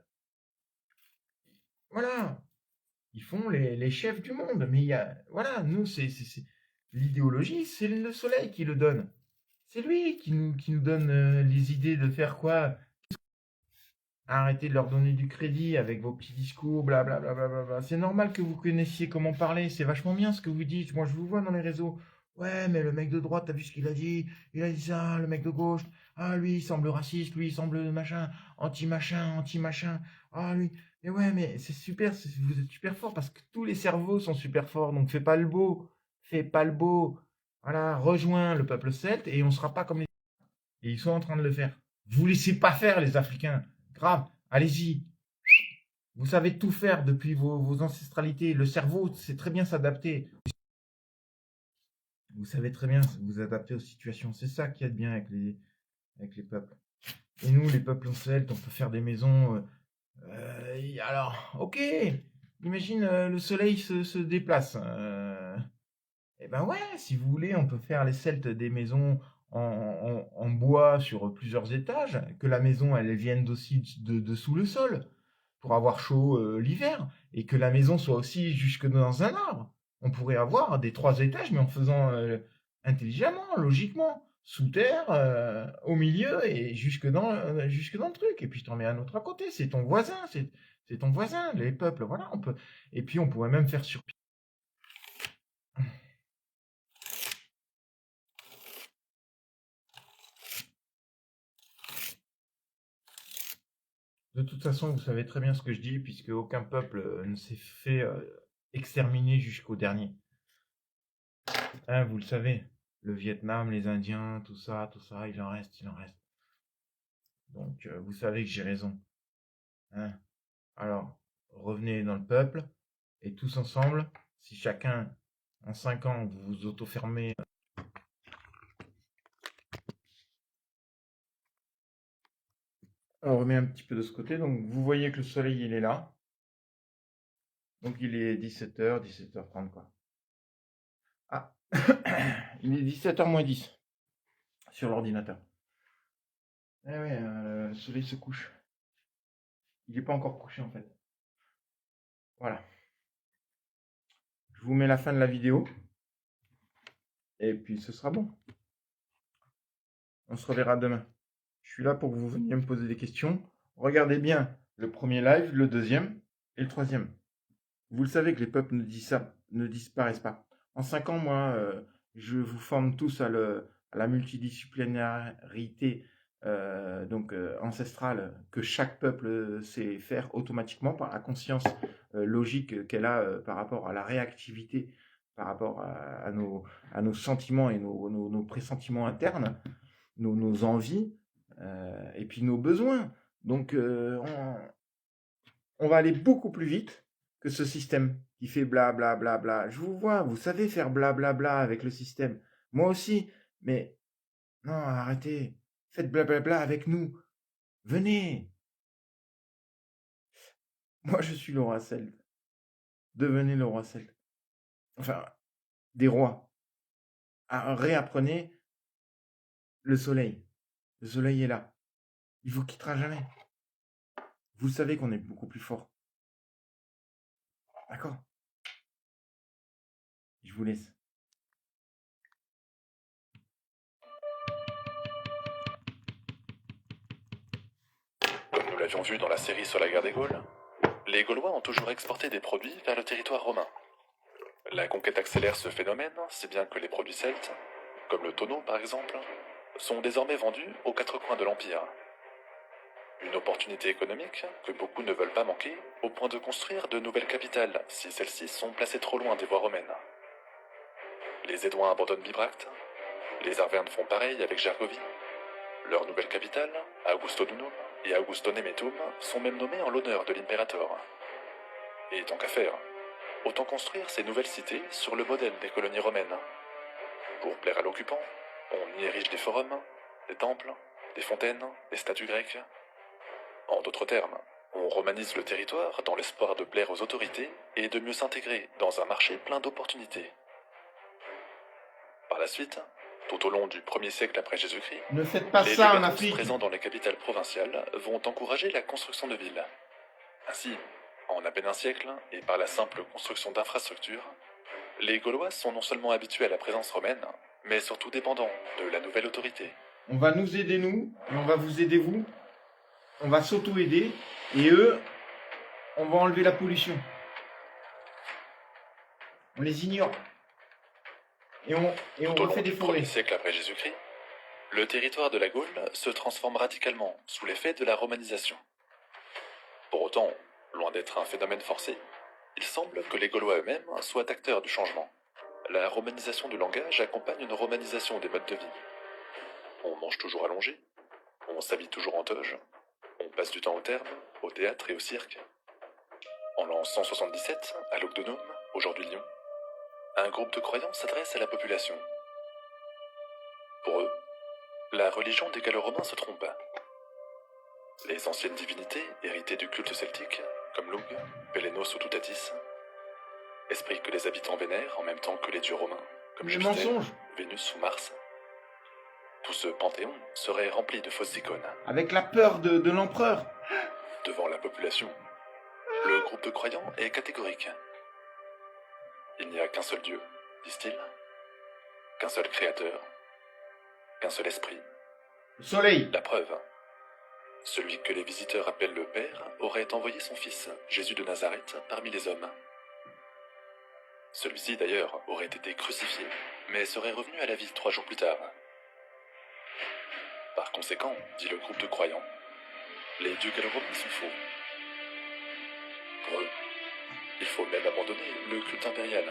S6: Voilà. Ils font les chefs du monde. Mais nous, c'est l'idéologie, c'est le soleil qui le donne. C'est lui qui nous donne les idées de faire quoi. Arrêtez de leur donner du crédit avec vos petits discours, blablabla. Bla, bla, bla. C'est normal que vous connaissiez comment parler. C'est vachement bien ce que vous dites. Moi, je vous vois dans les réseaux. Ouais, mais le mec de droite, t'as vu ce qu'il a dit? Il a dit ça, le mec de gauche. Ah, lui, il semble raciste, lui, il semble machin, anti-machin. Ah, lui. Mais ouais, mais c'est super, vous êtes super fort parce que tous les cerveaux sont super forts. Donc, fais pas le beau. Voilà, rejoins le peuple celte et on sera pas comme les... Et ils sont en train de le faire. Vous laissez pas faire, les Africains. Grave, allez-y. Vous savez tout faire depuis vos ancestralités. Le cerveau sait très bien s'adapter. Vous savez très bien vous adapter aux situations. C'est ça qu'il y a de bien avec les peuples. Et nous, les peuples celtes, on peut faire des maisons. Alors, ok. Imagine le soleil se déplace. Eh ben ouais, si vous voulez, on peut faire les Celtes des maisons en bois sur plusieurs étages, que la maison, elle vienne aussi de sous le sol, pour avoir chaud l'hiver, et que la maison soit aussi jusque dans un arbre. On pourrait avoir des 3 étages, mais en faisant intelligemment, logiquement, sous terre, au milieu, et jusque dans le truc. Et puis je t'en mets un autre à côté, c'est ton voisin, c'est ton voisin, les peuples, voilà, on peut. Et puis on pourrait même faire sur. De toute façon, vous savez très bien ce que je dis, puisque aucun peuple ne s'est fait exterminer jusqu'au dernier. Hein, vous le savez, le Vietnam, les Indiens, tout ça, il en reste, il en reste. Donc, vous savez que j'ai raison. Hein. Alors, revenez dans le peuple, et tous ensemble, si chacun, en 5 ans, vous vous auto-fermez. On remet un petit peu de ce côté, donc vous voyez que le soleil, il est là. Donc, il est 17h, 17h30, quoi. Ah, il est 17h moins 10 sur l'ordinateur. Eh ouais, le soleil se couche. Il n'est pas encore couché en fait. Voilà. Je vous mets la fin de la vidéo. Et puis ce sera bon. On se reverra demain. Je suis là pour que vous veniez me poser des questions. Regardez bien le premier live, le deuxième et le troisième. Vous le savez que les peuples ne disparaissent pas. En 5 ans, moi, je vous forme tous à la multidisciplinarité ancestrale que chaque peuple sait faire automatiquement par la conscience logique qu'elle a par rapport à la réactivité, par rapport à nos sentiments et nos pressentiments internes, nos envies et puis nos besoins. Donc, on va aller beaucoup plus vite que ce système qui fait bla bla bla bla. Je vous vois, vous savez faire bla bla bla avec le système. Moi aussi, mais non, arrêtez. Faites bla bla bla avec nous. Venez. Moi, je suis le roi celte. Devenez le roi celte. Enfin, des rois. Réapprenez le soleil. Le soleil est là. Il vous quittera jamais. Vous savez qu'on est beaucoup plus fort. D'accord? Je vous laisse.
S5: Comme nous l'avions vu dans la série sur la guerre des Gaules, les Gaulois ont toujours exporté des produits vers le territoire romain. La conquête accélère ce phénomène, si bien que les produits celtes, comme le tonneau par exemple, sont désormais vendus aux 4 coins de l'Empire. Une opportunité économique que beaucoup ne veulent pas manquer, au point de construire de nouvelles capitales si celles-ci sont placées trop loin des voies romaines. Les Édouins abandonnent Bibracte, les Arvernes font pareil avec Gergovie. Leur nouvelle capitale, Augustodunum et Augustonemetum, sont même nommées en l'honneur de l'impérator. Et tant qu'à faire, autant construire ces nouvelles cités sur le modèle des colonies romaines. Pour plaire à l'occupant, on y érige des forums, des temples, des fontaines, des statues grecques. En d'autres termes, on romanise le territoire dans l'espoir de plaire aux autorités et de mieux s'intégrer dans un marché plein d'opportunités. Par la suite, tout au long du 1er siècle après Jésus-Christ,
S1: Ne faites pas
S5: les
S1: ça en
S5: légatus
S1: Afrique.
S5: présents dans les capitales provinciales vont encourager la construction de villes. Ainsi, en à peine un siècle, et par la simple construction d'infrastructures, les Gaulois sont non seulement habitués à la présence romaine, mais surtout dépendants de la nouvelle autorité.
S1: On va nous aider nous, et on va vous aider vous. On va s'auto-aider, et eux, on va enlever la pollution. On les ignore. Et on
S5: Tout au long
S1: refait des
S5: du
S1: forêts.
S5: 1er siècle après Jésus-Christ, le territoire de la Gaule se transforme radicalement sous l'effet de la romanisation. Pour autant, loin d'être un phénomène forcé, il semble que les Gaulois eux-mêmes soient acteurs du changement. La romanisation du langage accompagne une romanisation des modes de vie. On mange toujours allongé, on s'habille toujours en toge, on passe du temps au terme, au théâtre et au cirque. En l'an 177, à Lugdunum, aujourd'hui Lyon, un groupe de croyants s'adresse à la population. Pour eux, la religion des Gallo-Romains se trompe. Les anciennes divinités héritées du culte celtique, comme Lug, Pélénos ou Toutatis, esprits que les habitants vénèrent en même temps que les dieux romains, comme
S6: Les
S5: Jupiter,
S6: mensonges.
S5: Vénus ou Mars. Tout ce panthéon serait rempli de fausses icônes.
S6: Avec la peur de l'empereur.
S5: Devant la population, le groupe de croyants est catégorique. Il n'y a qu'un seul Dieu, disent-ils, qu'un seul Créateur, qu'un seul Esprit.
S6: Le soleil.
S5: La preuve, celui que les visiteurs appellent le Père aurait envoyé son fils, Jésus de Nazareth, parmi les hommes. Celui-ci, d'ailleurs, aurait été crucifié, mais serait revenu à la vie 3 jours plus tard. Par conséquent, dit le groupe de croyants, les dieux gallo-romains sont faux. Pour eux, il faut même abandonner le culte impérial.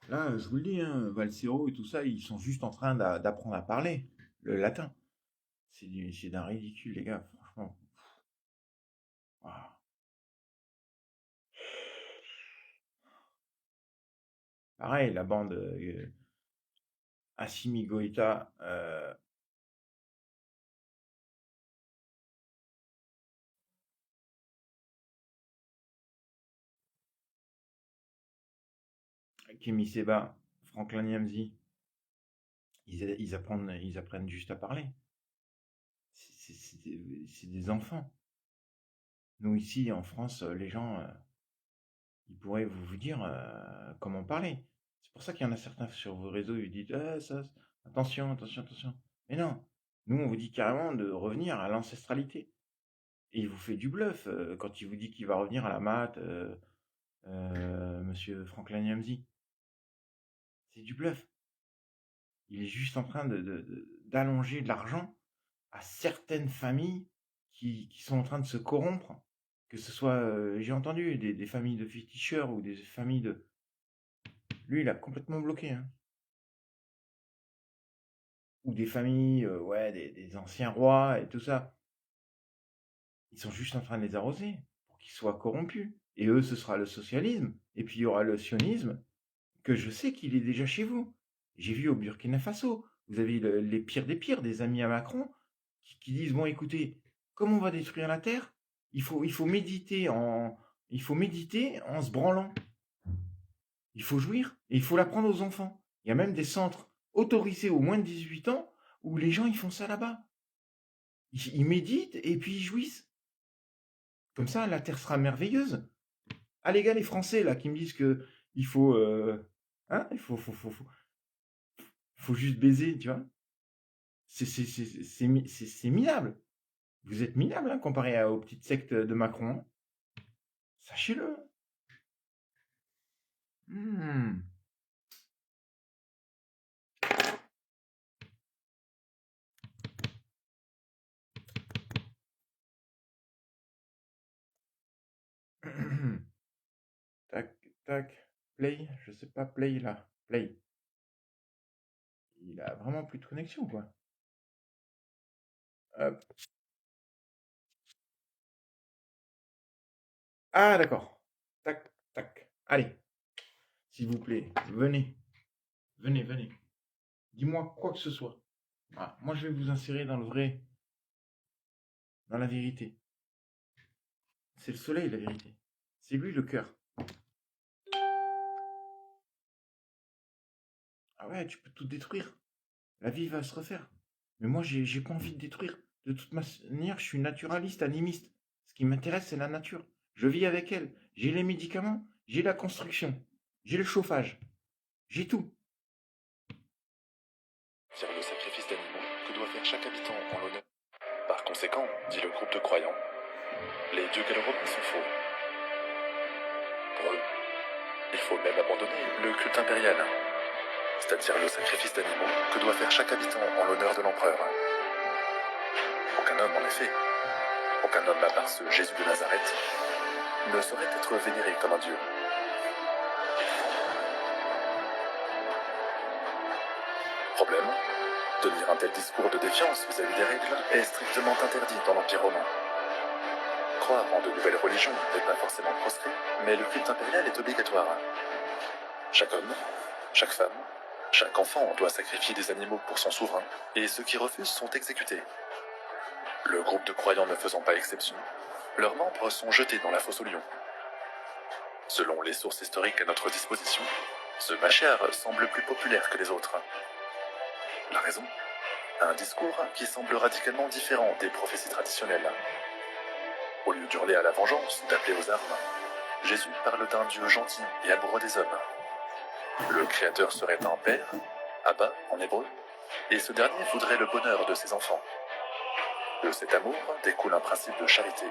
S6: Là, je vous le dis, hein, Valsero et tout ça, ils sont juste en train d'apprendre à parler le latin. C'est d'un ridicule, les gars, franchement. Ah. Pareil, la bande Assimi Goïta, Kémy Séba, Franklin Nyamzi, ils apprennent juste à parler. C'est des enfants. Nous, ici, en France, les gens, ils pourraient vous dire comment parler. C'est pour ça qu'il y en a certains sur vos réseaux, ils disent attention, attention, attention. Mais non, nous, on vous dit carrément de revenir à l'ancestralité. Et il vous fait du bluff quand il vous dit qu'il va revenir à la maths, monsieur Franklin Nyamzi. C'est du bluff. Il est juste en train d'allonger de l'argent à certaines familles qui sont en train de se corrompre. Que ce soit, j'ai entendu, des familles de féticheurs ou des familles de... Lui, il a complètement bloqué. Hein. Ou des familles, des anciens rois et tout ça. Ils sont juste en train de les arroser pour qu'ils soient corrompus. Et eux, ce sera le socialisme. Et puis il y aura le sionisme, que je sais qu'il est déjà chez vous. J'ai vu au Burkina Faso, vous avez les pires des pires, des amis à Macron, qui disent, bon écoutez, comme on va détruire la Terre, il faut méditer en se branlant. Il faut jouir, et il faut l'apprendre aux enfants. Il y a même des centres autorisés aux moins de 18 ans, où les gens, ils font ça là-bas. Ils méditent, et puis ils jouissent. Comme ça, la Terre sera merveilleuse. Ah les gars, les Français, là, qui me disent que il faut... il faut juste baiser, tu vois. C'est minable. Vous êtes minable, hein, comparé aux petites sectes de Macron. Hein. Sachez-le. Tac, tac. Play. Je sais pas, play là. Play. Il a vraiment plus de connexion, quoi. Hop. Ah, d'accord. Tac, tac. Allez, s'il vous plaît, venez. Venez, venez. Dis-moi quoi que ce soit. Ah, moi, je vais vous insérer dans le vrai, dans la vérité. C'est le soleil, la vérité. C'est lui, le cœur. Ah ouais, tu peux tout détruire. La vie va se refaire. Mais moi, j'ai pas envie de détruire. De toute manière, je suis naturaliste, animiste. Ce qui m'intéresse, c'est la nature. Je vis avec elle. J'ai les médicaments, j'ai la construction, j'ai le chauffage, j'ai tout.
S5: Dire le sacrifice d'animaux que doit faire chaque habitant en l'honneur. Par conséquent, dit le groupe de croyants, les dieux gallo-romains sont faux. Pour eux, il faut même abandonner le culte impérial, c'est-à-dire le sacrifice d'animaux que doit faire chaque habitant en l'honneur de l'empereur. Aucun homme, en effet, aucun homme à part ce Jésus de Nazareth, ne saurait être vénéré comme un dieu. Problème, tenir un tel discours de défiance vis-à-vis des règles est strictement interdit dans l'Empire romain. Croire en de nouvelles religions n'est pas forcément proscrit, mais le culte impérial est obligatoire. Chaque homme, chaque femme, chaque enfant doit sacrifier des animaux pour son souverain, et ceux qui refusent sont exécutés. Le groupe de croyants ne faisant pas exception, leurs membres sont jetés dans la fosse aux lions. Selon les sources historiques à notre disposition, ce Machiar semble plus populaire que les autres. La raison ? Un discours qui semble radicalement différent des prophéties traditionnelles. Au lieu d'hurler à la vengeance, d'appeler aux armes, Jésus parle d'un Dieu gentil et amoureux des hommes. Le Créateur serait un père, Abba en hébreu, et ce dernier voudrait le bonheur de ses enfants. De cet amour découle un principe de charité.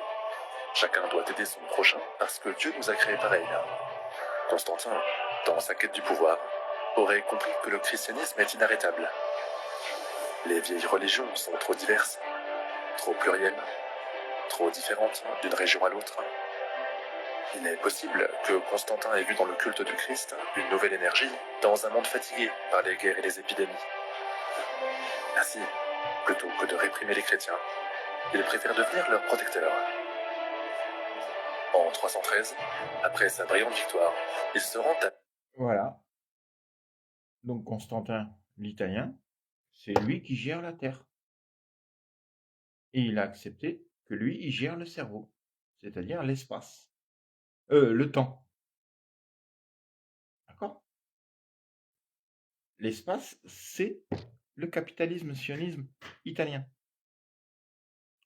S5: Chacun doit aider son prochain parce que Dieu nous a créés pareils. Constantin, dans sa quête du pouvoir, aurait compris que le christianisme est inarrêtable. Les vieilles religions sont trop diverses, trop plurielles, trop différentes d'une région à l'autre. Il est possible que Constantin ait vu dans le culte du Christ une nouvelle énergie dans un monde fatigué par les guerres et les épidémies. Ainsi, plutôt que de réprimer les chrétiens, il préfère devenir leur protecteur. En 313, après sa brillante victoire, il se rend à...
S6: Voilà. Donc Constantin, l'Italien, c'est lui qui gère la Terre. Et il a accepté que lui, il gère le cerveau, c'est-à-dire l'espace. Le temps. D'accord ? L'espace, c'est le capitalisme, sionisme italien.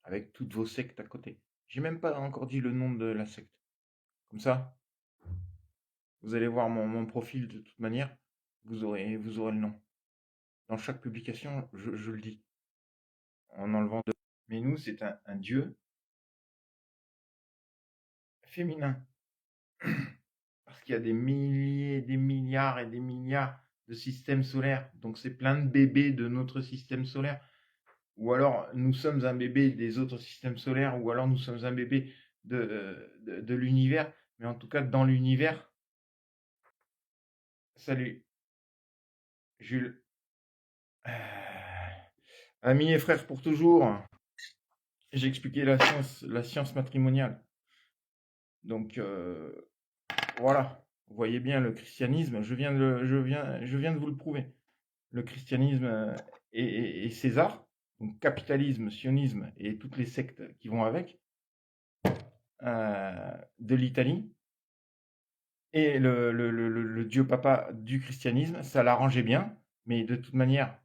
S6: Avec toutes vos sectes à côté. J'ai même pas encore dit le nom de la secte. Comme ça, vous allez voir mon profil de toute manière, vous aurez le nom. Dans chaque publication, je le dis. En enlevant de... Mais nous, c'est un dieu féminin. Parce qu'il y a des milliers, des milliards et des milliards de systèmes solaires. Donc c'est plein de bébés de notre système solaire. Ou alors nous sommes un bébé des autres systèmes solaires. Ou alors nous sommes un bébé de l'univers. Mais en tout cas, dans l'univers... Salut, Jules. Amis et frères pour toujours. J'ai expliqué la science matrimoniale. Donc voilà, vous voyez bien le christianisme. Je viens de vous le prouver. Le christianisme et César, donc capitalisme, sionisme et toutes les sectes qui vont avec, de l'Italie et le dieu papa du christianisme, ça l'arrangeait bien, mais de toute manière,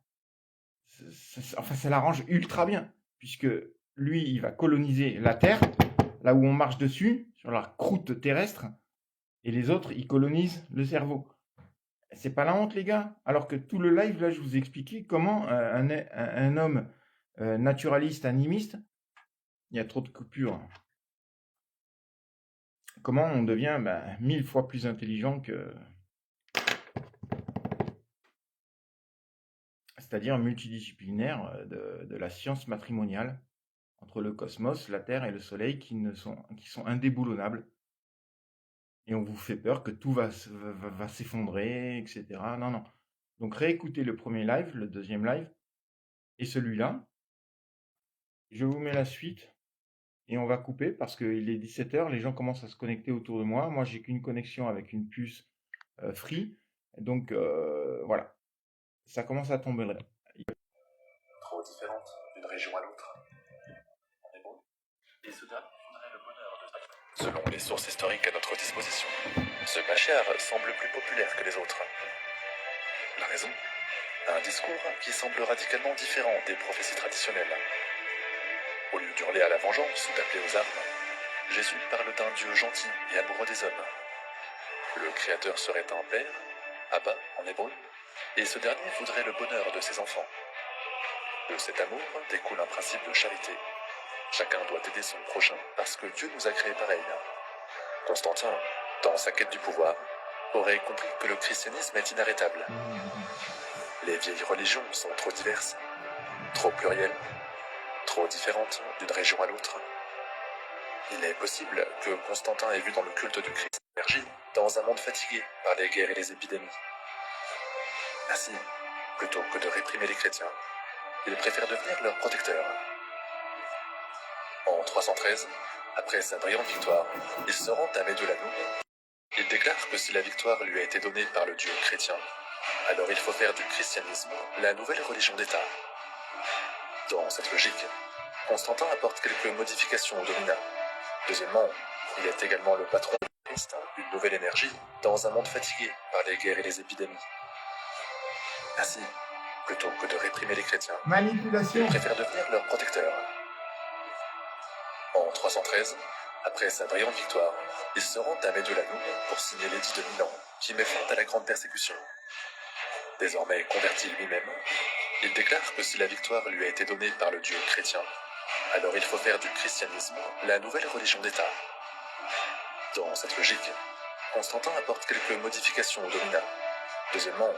S6: ça l'arrange ultra bien, puisque lui, il va coloniser la Terre, là où on marche dessus, sur la croûte terrestre, et les autres, ils colonisent le cerveau. C'est pas la honte, les gars. Alors que tout le live, là, je vous ai expliqué comment un homme naturaliste, animiste, il y a trop de coupures. Comment on devient 1000 fois plus intelligent que... C'est-à-dire multidisciplinaire de la science matrimoniale entre le cosmos, la Terre et le Soleil qui sont indéboulonnables. Et on vous fait peur que tout va s'effondrer, etc. Non, non. Donc réécoutez le premier live, le deuxième live, et celui-là. Je vous mets la suite. et on va couper parce qu'il est 17h, les gens commencent à se connecter autour de moi. Moi, j'ai qu'une connexion avec une puce Free. Donc voilà, ça commence à tomber là.
S5: Trop différente d'une région à l'autre. En hébreu. Et ce dernier voudrait le bonheur de... Selon les sources historiques à notre disposition, ce Machar semble plus populaire que les autres. La raison? Un discours qui semble radicalement différent des prophéties traditionnelles. Au lieu d'hurler à la vengeance ou d'appeler aux armes, Jésus parle d'un Dieu gentil et amoureux des hommes. Le Créateur serait un père, Abba en hébreu, et ce dernier voudrait le bonheur de ses enfants. De cet amour découle un principe de charité. Chacun doit aider son prochain parce que Dieu nous a créés pareils. Constantin, dans sa quête du pouvoir, aurait compris que le christianisme est inarrêtable. Les vieilles religions sont trop diverses, trop plurielles, trop différentes d'une région à l'autre. Il est possible que Constantin ait vu dans le culte du Christ l'énergie dans un monde fatigué par les guerres et les épidémies. Ainsi, plutôt que de réprimer les chrétiens, il préfère devenir leur protecteur. En 313, après sa brillante victoire, il se rend à Médolano. Il déclare que si la victoire lui a été donnée par le Dieu chrétien, alors il faut faire du christianisme la nouvelle religion d'État. Dans cette logique, Constantin apporte quelques modifications au dominat. Deuxièmement, il est également le patron du Christ, une nouvelle énergie, dans un monde fatigué par les guerres et les épidémies. Ainsi, plutôt que de réprimer les chrétiens,
S6: Manipulation.
S5: il préfère devenir leur protecteur. En 313, après sa brillante victoire, il se rend à Médolano pour signer l'édit de Milan, qui met fin à la grande persécution. Désormais converti lui-même, il déclare que si la victoire lui a été donnée par le Dieu chrétien, alors il faut faire du christianisme la nouvelle religion d'État. Dans cette logique, Constantin apporte quelques modifications au dominat. Deuxièmement,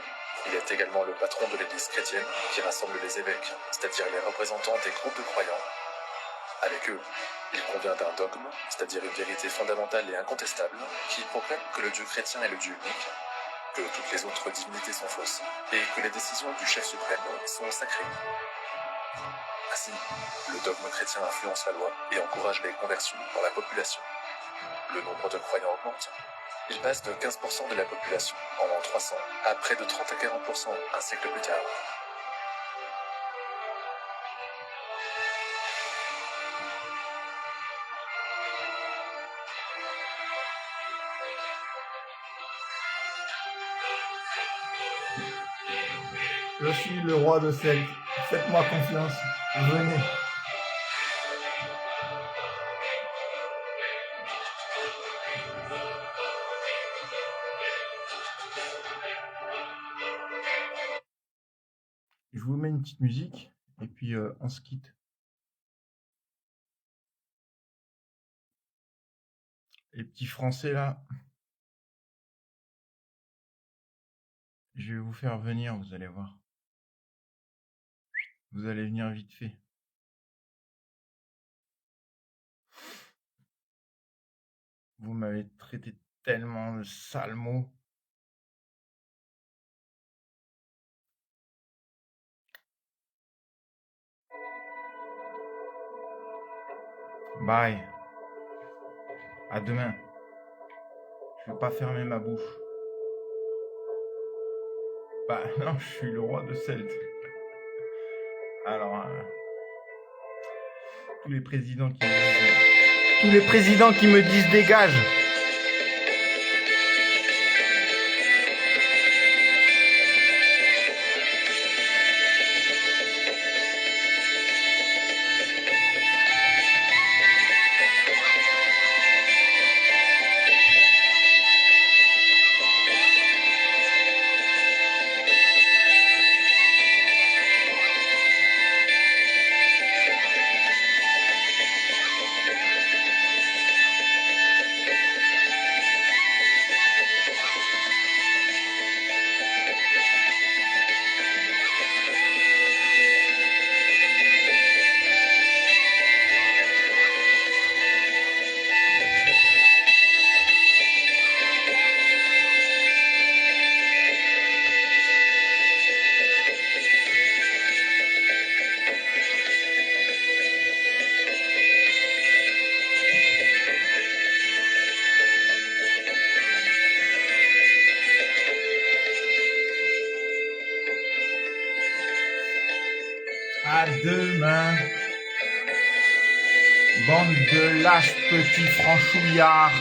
S5: il est également le patron de l'église chrétienne qui rassemble les évêques, c'est-à-dire les représentants des groupes de croyants. Avec eux, il convient d'un dogme, c'est-à-dire une vérité fondamentale et incontestable, qui proclame que le Dieu chrétien est le Dieu unique, que toutes les autres divinités sont fausses, et que les décisions du chef suprême sont sacrées. Ainsi, le dogme chrétien influence la loi et encourage les conversions dans la population. Le nombre de croyants augmente. Il passe de 15% de la population en l'an 300 à près de 30 à 40% un siècle plus tard.
S6: Je suis le roi de Celte. Faites-moi confiance. Venez. Je vous mets une petite musique et puis on se quitte. Les petits Français là, je vais vous faire venir, vous allez voir. Vous allez venir vite fait. Vous m'avez traité tellement de sales mots. Bye. À demain. Je vais pas fermer ma bouche. Bah non, je suis le roi de Celte. Alors, tous les présidents qui me disent dégage. À demain. Bande de lâches petits franchouillards.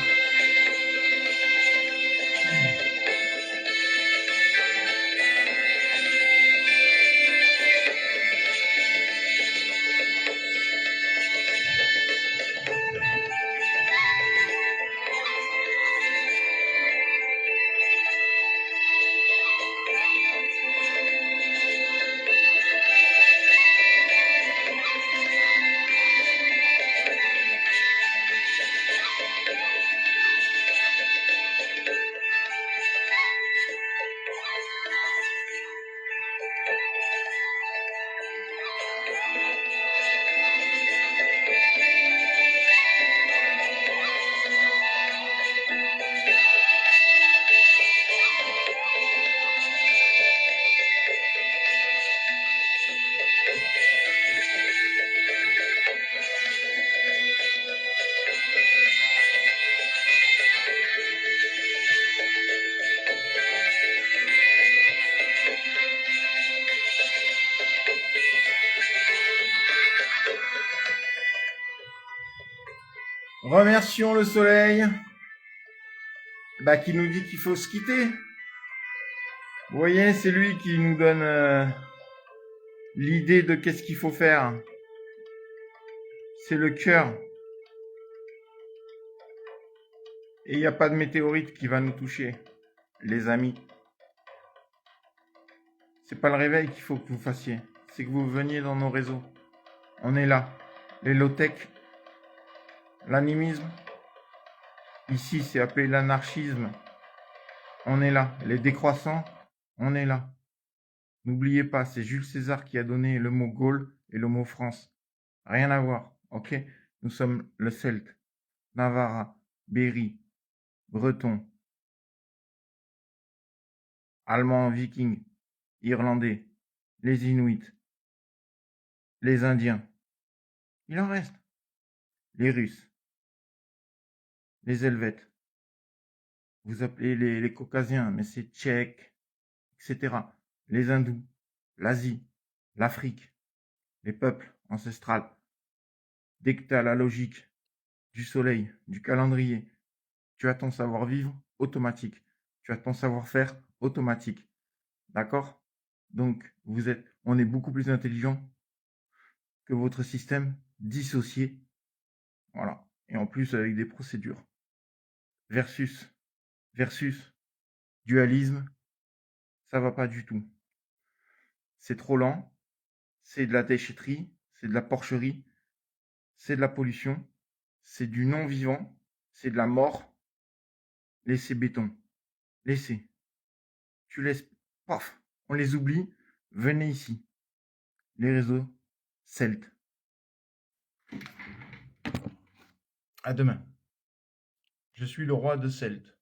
S6: Remercions le soleil qui nous dit qu'il faut se quitter. Vous voyez, c'est lui qui nous donne l'idée de qu'est-ce qu'il faut faire. C'est le cœur. Et il n'y a pas de météorite qui va nous toucher, les amis. C'est pas le réveil qu'il faut que vous fassiez. C'est que vous veniez dans nos réseaux. On est là. Les low-tech, l'animisme. Ici, c'est appelé l'anarchisme. On est là. Les décroissants, on est là. N'oubliez pas, c'est Jules César qui a donné le mot Gaule et le mot France. Rien à voir, ok? Nous sommes le Celte, Navarra, Berry, Breton, Allemand, Viking, Irlandais, les Inuits, les Indiens. Il en reste. Les Russes, les Helvètes. Vous appelez les Caucasiens, mais c'est Tchèques, etc. Les Hindous, l'Asie, l'Afrique, les peuples ancestrales. Dès que tu as la logique du soleil, du calendrier, tu as ton savoir-vivre automatique. Tu as ton savoir-faire automatique. D'accord? Donc, on est beaucoup plus intelligent que votre système dissocié. Voilà. Et en plus, avec des procédures. Versus, dualisme, ça va pas du tout. C'est trop lent, c'est de la déchetterie, c'est de la porcherie, c'est de la pollution, c'est du non-vivant, c'est de la mort. Laissez béton. Laissez. Tu laisses, paf, on les oublie, venez ici. Les réseaux celtes. À demain. Je suis le roi de Celte.